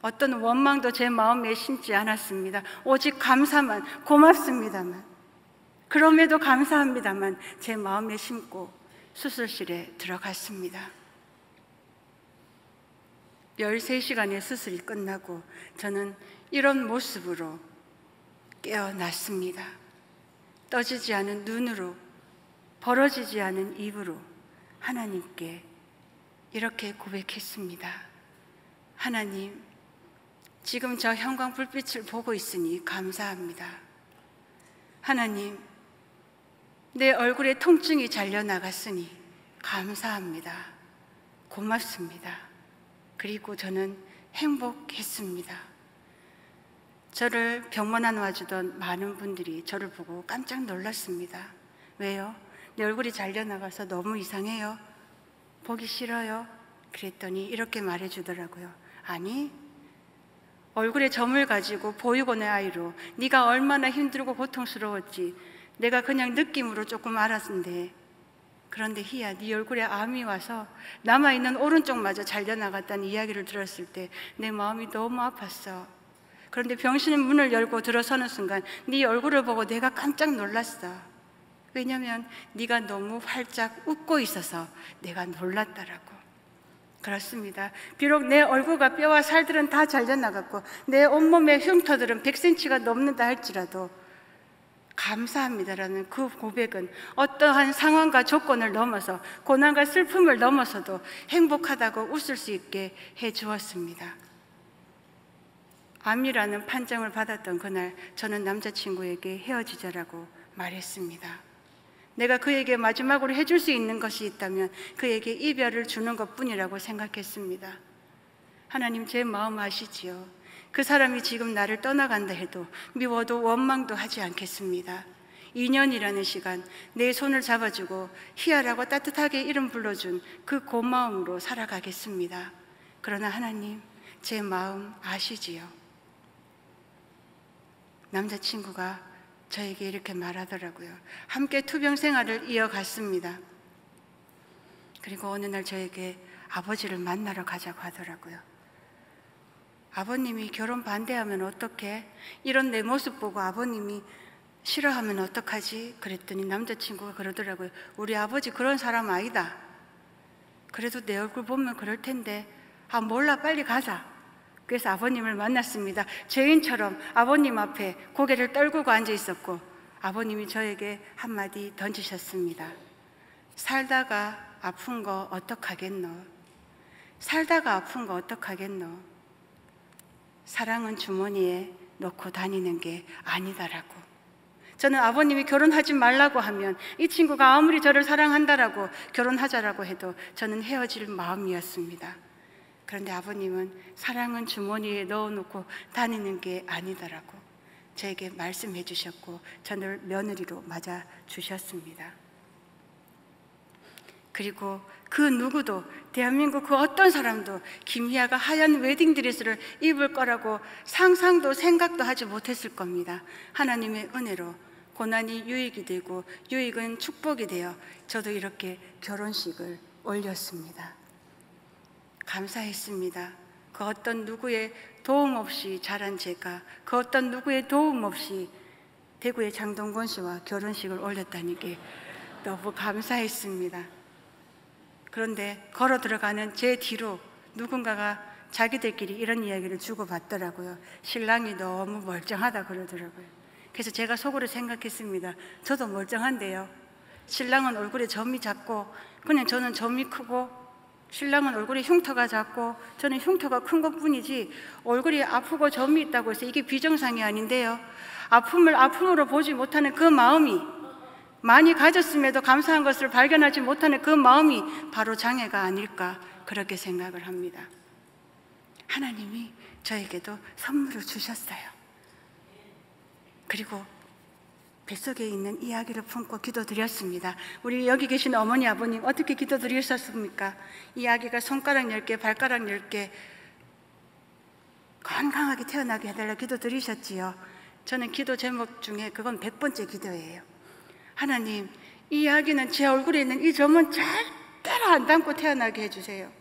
어떤 원망도 제 마음에 심지 않았습니다. 오직 감사만, 고맙습니다만, 그럼에도 감사합니다만 제 마음에 심고 수술실에 들어갔습니다. 13시간의 수술이 끝나고 저는 이런 모습으로 깨어났습니다. 떠지지 않은 눈으로, 벌어지지 않은 입으로 하나님께 이렇게 고백했습니다. 하나님, 지금 저 형광 불빛을 보고 있으니 감사합니다. 하나님, 내 얼굴에 통증이 잘려나갔으니 감사합니다. 고맙습니다. 그리고 저는 행복했습니다. 저를 병원안 와주던 많은 분들이 저를 보고 깜짝 놀랐습니다. 왜요? 내 얼굴이 잘려나가서 너무 이상해요? 보기 싫어요? 그랬더니 이렇게 말해주더라고요. 아니, 얼굴에 점을 가지고 보육원의 아이로 네가 얼마나 힘들고 고통스러웠지 내가 그냥 느낌으로 조금 알았는데, 그런데 희야, 네 얼굴에 암이 와서 남아있는 오른쪽마저 잘려나갔다는 이야기를 들었을 때 내 마음이 너무 아팠어. 그런데 병실 문을 열고 들어서는 순간 네 얼굴을 보고 내가 깜짝 놀랐어. 왜냐면 네가 너무 활짝 웃고 있어서 내가 놀랐다라고. 그렇습니다. 비록 내 얼굴과 뼈와 살들은 다 잘려나갔고 내 온몸의 흉터들은 100cm가 넘는다 할지라도 감사합니다라는 그 고백은 어떠한 상황과 조건을 넘어서, 고난과 슬픔을 넘어서도 행복하다고 웃을 수 있게 해주었습니다. 암이라는 판정을 받았던 그날, 저는 남자친구에게 헤어지자라고 말했습니다. 내가 그에게 마지막으로 해줄 수 있는 것이 있다면 그에게 이별을 주는 것뿐이라고 생각했습니다. 하나님, 제 마음 아시지요? 그 사람이 지금 나를 떠나간다 해도 미워도 원망도 하지 않겠습니다. 2년이라는 시간 내 손을 잡아주고 희야라고 따뜻하게 이름 불러준 그 고마움으로 살아가겠습니다. 그러나 하나님, 제 마음 아시지요? 남자친구가 저에게 이렇게 말하더라고요. 함께 투병 생활을 이어갔습니다. 그리고 어느 날 저에게 아버지를 만나러 가자고 하더라고요. 아버님이 결혼 반대하면 어떡해? 이런 내 모습 보고 아버님이 싫어하면 어떡하지? 그랬더니 남자친구가 그러더라고요. 우리 아버지 그런 사람 아니다. 그래도 내 얼굴 보면 그럴 텐데, 아 몰라, 빨리 가자. 그래서 아버님을 만났습니다. 죄인처럼 아버님 앞에 고개를 떨구고 앉아 있었고, 아버님이 저에게 한마디 던지셨습니다. 살다가 아픈 거 어떡하겠노? 살다가 아픈 거 어떡하겠노? 사랑은 주머니에 넣고 다니는 게 아니다라고. 저는 아버님이 결혼하지 말라고 하면, 이 친구가 아무리 저를 사랑한다라고 결혼하자라고 해도 저는 헤어질 마음이었습니다. 그런데 아버님은 사랑은 주머니에 넣어놓고 다니는 게 아니다라고 저에게 말씀해 주셨고, 저를 며느리로 맞아 주셨습니다. 그리고 그 누구도, 대한민국 그 어떤 사람도 김희아가 하얀 웨딩드레스를 입을 거라고 상상도 생각도 하지 못했을 겁니다. 하나님의 은혜로 고난이 유익이 되고 유익은 축복이 되어 저도 이렇게 결혼식을 올렸습니다. 감사했습니다. 그 어떤 누구의 도움 없이 자란 제가, 그 어떤 누구의 도움 없이 대구의 장동건 씨와 결혼식을 올렸다는 게 너무 감사했습니다. 그런데 걸어 들어가는 제 뒤로 누군가가 자기들끼리 이런 이야기를 주고받더라고요. 신랑이 너무 멀쩡하다 그러더라고요. 그래서 제가 속으로 생각했습니다. 저도 멀쩡한데요. 신랑은 얼굴에 점이 작고 그냥 저는 점이 크고, 신랑은 얼굴에 흉터가 작고 저는 흉터가 큰 것뿐이지 얼굴이 아프고 점이 있다고 해서 이게 비정상이 아닌데요. 아픔을 아픔으로 보지 못하는 그 마음이, 많이 가졌음에도 감사한 것을 발견하지 못하는 그 마음이 바로 장애가 아닐까, 그렇게 생각을 합니다. 하나님이 저에게도 선물을 주셨어요. 그리고 뱃속에 있는 이야기를 품고 기도드렸습니다. 우리 여기 계신 어머니 아버님 어떻게 기도드리셨습니까? 이 아기가 손가락 10개 발가락 10개 건강하게 태어나게 해달라 기도드리셨지요. 저는 기도 제목 중에 그건 100번째 기도예요. 하나님, 이 아기는 제 얼굴에 있는 이 점은 절대로 안 담고 태어나게 해주세요.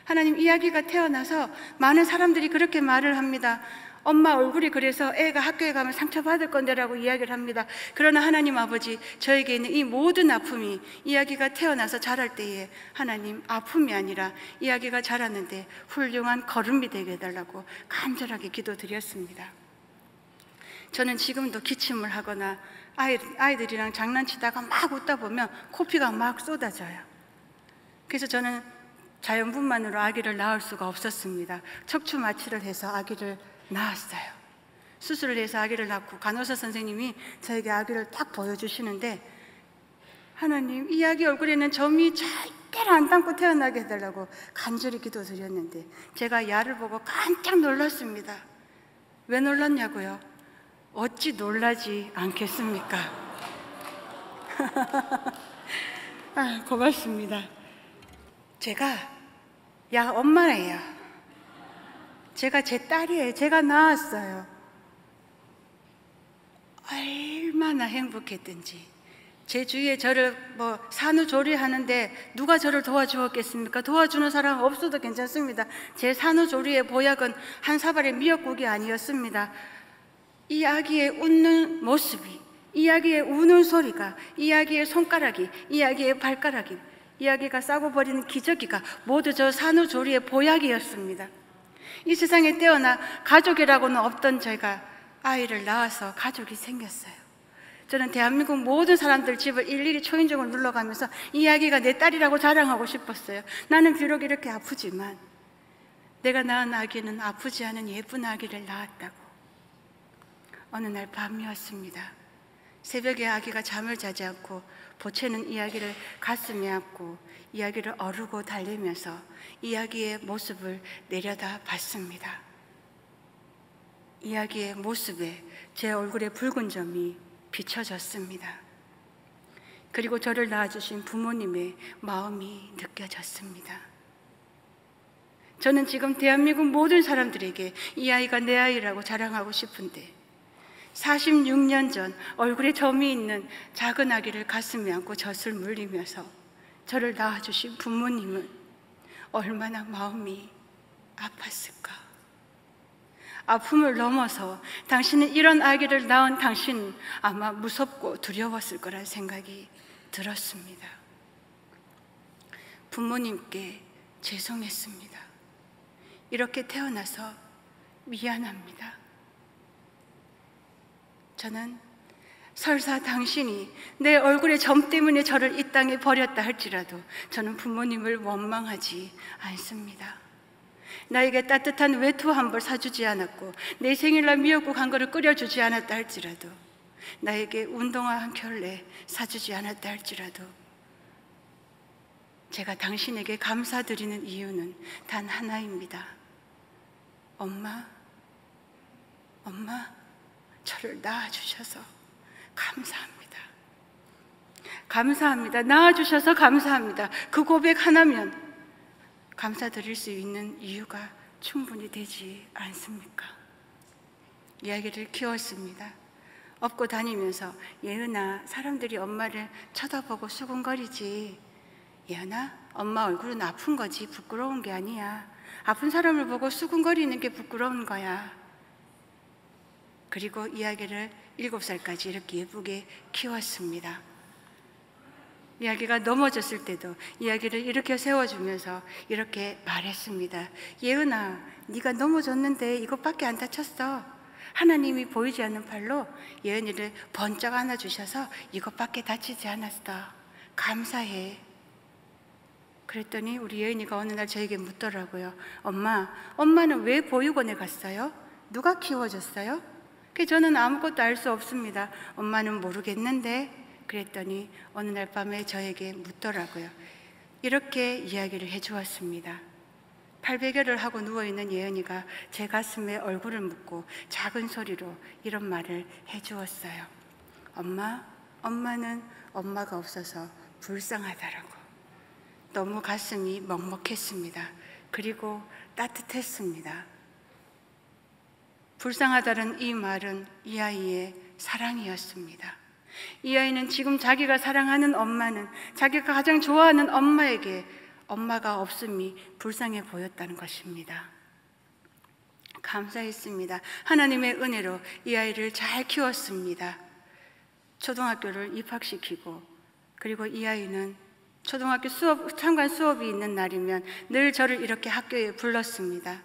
하나님, 이 아기가 태어나서 많은 사람들이 그렇게 말을 합니다. 엄마 얼굴이 그래서 애가 학교에 가면 상처받을 건데라고 이야기를 합니다. 그러나 하나님 아버지, 저에게 있는 이 모든 아픔이 이 아기가 태어나서 자랄 때에 하나님 아픔이 아니라 이 아기가 자랐는데 훌륭한 걸음이 되게 해달라고 간절하게 기도드렸습니다. 저는 지금도 기침을 하거나 아이들이랑 장난치다가 막 웃다 보면 코피가 막 쏟아져요. 그래서 저는 자연분만으로 아기를 낳을 수가 없었습니다. 척추 마취를 해서 아기를 낳았어요. 수술을 해서 아기를 낳고 간호사 선생님이 저에게 아기를 딱 보여주시는데, 하나님, 이 아기 얼굴에는 점이 절대로 안 담고 태어나게 해달라고 간절히 기도드렸는데 제가 야를 보고 깜짝 놀랐습니다. 왜 놀랐냐고요? 어찌 놀라지 않겠습니까? 고맙습니다. 제가 야 엄마예요. 제가 제 딸이에요. 제가 낳았어요. 얼마나 행복했든지. 제 주위에 저를 산후조리하는데 누가 저를 도와주었겠습니까? 도와주는 사람 없어도 괜찮습니다. 제 산후조리의 보약은 한 사발의 미역국이 아니었습니다. 이 아기의 웃는 모습이, 이 아기의 우는 소리가, 이 아기의 손가락이, 이 아기의 발가락이, 이 아기가 싸고 버리는 기저귀가 모두 저 산후조리의 보약이었습니다. 이 세상에 태어나 가족이라고는 없던 제가 아이를 낳아서 가족이 생겼어요. 저는 대한민국 모든 사람들 집을 일일이 초인종을 눌러가면서 이 아기가 내 딸이라고 자랑하고 싶었어요. 나는 비록 이렇게 아프지만 내가 낳은 아기는 아프지 않은 예쁜 아기를 낳았다고. 어느 날 밤이었습니다. 새벽에 아기가 잠을 자지 않고 보채는 이 아기를 가슴에 안고 이 아기를 어르고 달래면서 이 아기의 모습을 내려다 봤습니다. 이 아기의 모습에 제 얼굴에 붉은 점이 비춰졌습니다. 그리고 저를 낳아주신 부모님의 마음이 느껴졌습니다. 저는 지금 대한민국 모든 사람들에게 이 아이가 내 아이라고 자랑하고 싶은데 46년 전 얼굴에 점이 있는 작은 아기를 가슴에 안고 젖을 물리면서 저를 낳아주신 부모님은 얼마나 마음이 아팠을까. 아픔을 넘어서 당신은 이런 아기를 낳은 당신은 아마 무섭고 두려웠을 거란 생각이 들었습니다. 부모님께 죄송했습니다. 이렇게 태어나서 미안합니다. 저는 설사 당신이 내 얼굴의 점 때문에 저를 이 땅에 버렸다 할지라도 저는 부모님을 원망하지 않습니다. 나에게 따뜻한 외투 한 벌 사주지 않았고 내 생일날 미역국 한 그릇 끓여주지 않았다 할지라도, 나에게 운동화 한 켤레 사주지 않았다 할지라도 제가 당신에게 감사드리는 이유는 단 하나입니다. 엄마, 저를 낳아주셔서 감사합니다. 감사합니다. 낳아주셔서 감사합니다. 그 고백 하나면 감사드릴 수 있는 이유가 충분히 되지 않습니까? 이야기를 키웠습니다. 업고 다니면서 예은아, 사람들이 엄마를 쳐다보고 수군거리지. 예은아, 엄마 얼굴은 아픈 거지 부끄러운 게 아니야. 아픈 사람을 보고 수군거리는 게 부끄러운 거야. 그리고 이야기를 7살까지 이렇게 예쁘게 키웠습니다. 이야기가 넘어졌을 때도 이야기를 이렇게 세워주면서 이렇게 말했습니다. 예은아, 네가 넘어졌는데 이것밖에 안 다쳤어. 하나님이 보이지 않는 팔로 예은이를 번쩍 안아주셔서 이것밖에 다치지 않았어. 감사해. 그랬더니 우리 예은이가 어느 날 저에게 묻더라고요. 엄마는 왜 보육원에 갔어요? 누가 키워줬어요? 저는 아무것도 알 수 없습니다. 엄마는 모르겠는데. 그랬더니 어느 날 밤에 저에게 묻더라고요. 이렇게 이야기를 해주었습니다. 팔베개를 하고 누워있는 예은이가 제 가슴에 얼굴을 묻고 작은 소리로 이런 말을 해주었어요. 엄마는 엄마가 없어서 불쌍하다라고. 너무 가슴이 먹먹했습니다. 그리고 따뜻했습니다. 불쌍하다는 이 말은 이 아이의 사랑이었습니다. 이 아이는 지금 자기가 사랑하는 엄마는, 자기가 가장 좋아하는 엄마에게 엄마가 없음이 불쌍해 보였다는 것입니다. 감사했습니다. 하나님의 은혜로 이 아이를 잘 키웠습니다. 초등학교를 입학시키고, 그리고 이 아이는 초등학교 참관 수업이 있는 날이면 늘 저를 이렇게 학교에 불렀습니다.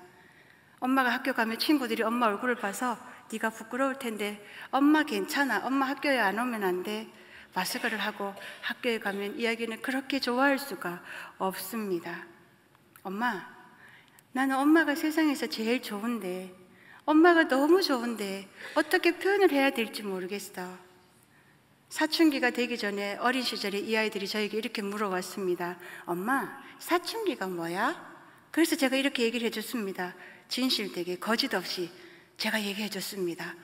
엄마가 학교 가면 친구들이 엄마 얼굴을 봐서 네가 부끄러울 텐데 엄마 괜찮아, 엄마 학교에 안 오면 안 돼, 마스크를 하고 학교에 가면 이야기는 그렇게 좋아할 수가 없습니다. 엄마, 나는 엄마가 세상에서 제일 좋은데, 엄마가 너무 좋은데 어떻게 표현을 해야 될지 모르겠어. 사춘기가 되기 전에 어린 시절에 이 아이들이 저에게 이렇게 물어왔습니다. 엄마, 사춘기가 뭐야? 그래서 제가 이렇게 얘기를 해줬습니다. 진실되게 거짓 없이 제가 얘기해 줬습니다.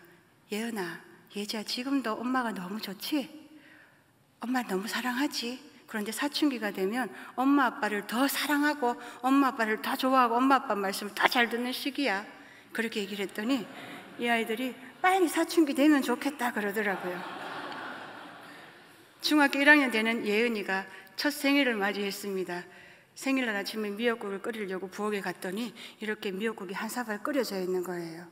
예은아, 예지야, 지금도 엄마가 너무 좋지? 엄마 너무 사랑하지? 그런데 사춘기가 되면 엄마 아빠를 더 사랑하고 엄마 아빠를 더 좋아하고 엄마 아빠 말씀을 더 잘 듣는 시기야. 그렇게 얘기를 했더니 이 아이들이 빨리 사춘기 되면 좋겠다 그러더라고요. 중학교 1학년 되는 예은이가 첫 생일을 맞이했습니다. 생일날 아침에 미역국을 끓이려고 부엌에 갔더니 이렇게 미역국이 한 사발 끓여져 있는 거예요.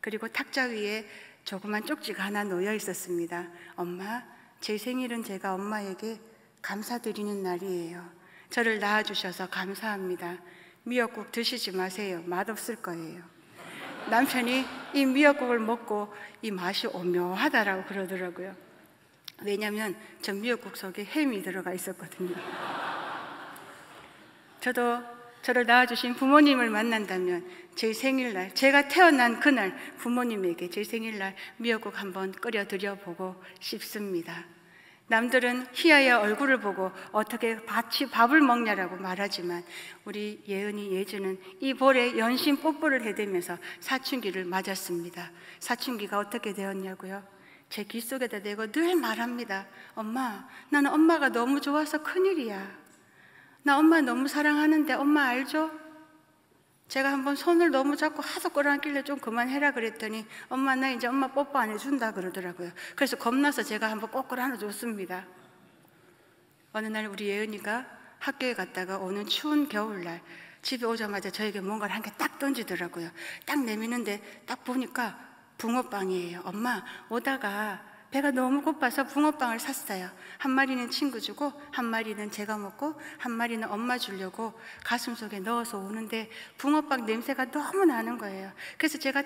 그리고 탁자 위에 조그만 쪽지가 하나 놓여 있었습니다. 엄마, 제 생일은 제가 엄마에게 감사드리는 날이에요. 저를 낳아주셔서 감사합니다. 미역국 드시지 마세요. 맛없을 거예요. 남편이 이 미역국을 먹고 이 맛이 오묘하다라고 그러더라고요. 왜냐하면 저 미역국 속에 햄이 들어가 있었거든요. 저도 저를 낳아주신 부모님을 만난다면 제 생일날, 제가 태어난 그날 부모님에게 제 생일날 미역국 한번 끓여 드려보고 싶습니다. 남들은 희아의 얼굴을 보고 어떻게 밥을 먹냐라고 말하지만 우리 예은이, 예주는 이 볼에 연신 뽀뽀를 해대면서 사춘기를 맞았습니다. 사춘기가 어떻게 되었냐고요? 제 귀 속에다 대고 늘 말합니다. 엄마, 나는 엄마가 너무 좋아서 큰일이야. 나 엄마 너무 사랑하는데 엄마 알죠? 제가 한번 손을 너무 잡고 하도 끌어안길래 좀 그만해라 그랬더니 엄마, 나 이제 엄마 뽀뽀 안 해준다 그러더라고요. 그래서 겁나서 제가 한번 꼭 끌어안아줬습니다. 어느 날 우리 예은이가 학교에 갔다가 오는 추운 겨울날 집에 오자마자 저에게 뭔가를 한 개 딱 던지더라고요. 딱 내미는데 딱 보니까 붕어빵이에요. 엄마, 오다가 배가 너무 고파서 붕어빵을 샀어요. 한 마리는 친구 주고 한 마리는 제가 먹고 한 마리는 엄마 주려고 가슴속에 넣어서 오는데 붕어빵 냄새가 너무 나는 거예요. 그래서 제가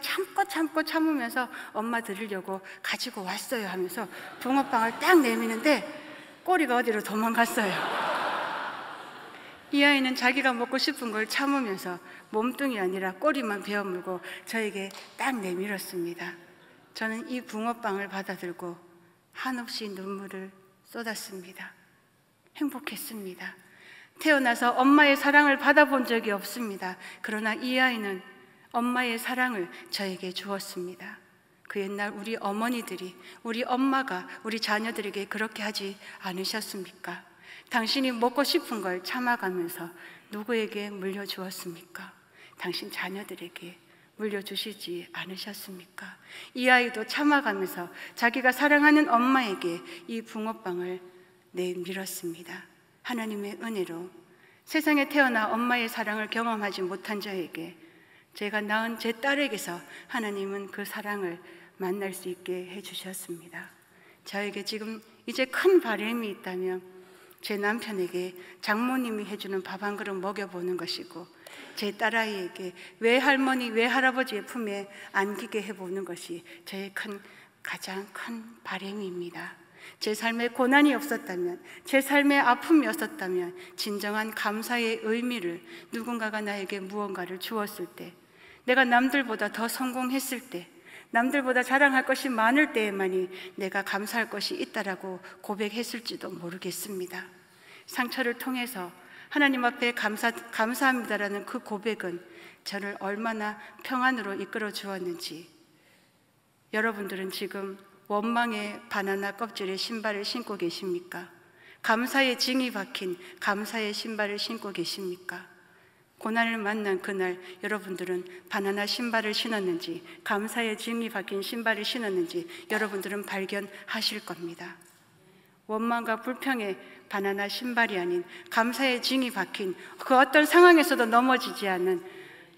참으면서 엄마 드리려고 가지고 왔어요 하면서 붕어빵을 딱 내미는데 꼬리가 어디로 도망갔어요. 이 아이는 자기가 먹고 싶은 걸 참으면서 몸뚱이 아니라 꼬리만 베어물고 저에게 딱 내밀었습니다. 저는 이 붕어빵을 받아들고 한없이 눈물을 쏟았습니다. 행복했습니다. 태어나서 엄마의 사랑을 받아본 적이 없습니다. 그러나 이 아이는 엄마의 사랑을 저에게 주었습니다. 그 옛날 우리 어머니들이, 우리 엄마가 우리 자녀들에게 그렇게 하지 않으셨습니까? 당신이 먹고 싶은 걸 참아가면서 누구에게 물려주었습니까? 당신 자녀들에게 물려주시지 않으셨습니까? 이 아이도 참아가면서 자기가 사랑하는 엄마에게 이 붕어빵을 내밀었습니다. 하나님의 은혜로 세상에 태어나 엄마의 사랑을 경험하지 못한 저에게, 제가 낳은 제 딸에게서 하나님은 그 사랑을 만날 수 있게 해주셨습니다. 저에게 지금 이제 큰 바람이 있다면 제 남편에게 장모님이 해주는 밥 한 그릇 먹여보는 것이고, 제 딸아이에게 외할머니 외할아버지의 품에 안기게 해보는 것이 저의 가장 큰 바람입니다. 제 삶에 고난이 없었다면, 제 삶에 아픔이 없었다면, 진정한 감사의 의미를, 누군가가 나에게 무언가를 주었을 때, 내가 남들보다 더 성공했을 때, 남들보다 자랑할 것이 많을 때에만이 내가 감사할 것이 있다라고 고백했을지도 모르겠습니다. 상처를 통해서 하나님 앞에 감사합니다라는 그 고백은 저를 얼마나 평안으로 이끌어 주었는지, 여러분들은 지금 원망의 바나나 껍질에 신발을 신고 계십니까? 감사의 징이 박힌 감사의 신발을 신고 계십니까? 고난을 만난 그날 여러분들은 바나나 신발을 신었는지, 감사의 징이 박힌 신발을 신었는지 여러분들은 발견하실 겁니다. 원망과 불평의 바나나 신발이 아닌 감사의 징이 박힌 그 어떤 상황에서도 넘어지지 않는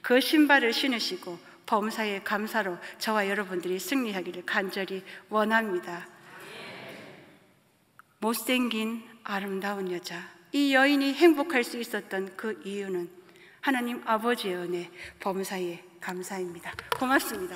그 신발을 신으시고 범사의 감사로 저와 여러분들이 승리하기를 간절히 원합니다. 못생긴 아름다운 여자, 이 여인이 행복할 수 있었던 그 이유는 하나님 아버지의 은혜, 범사의 감사입니다. 고맙습니다.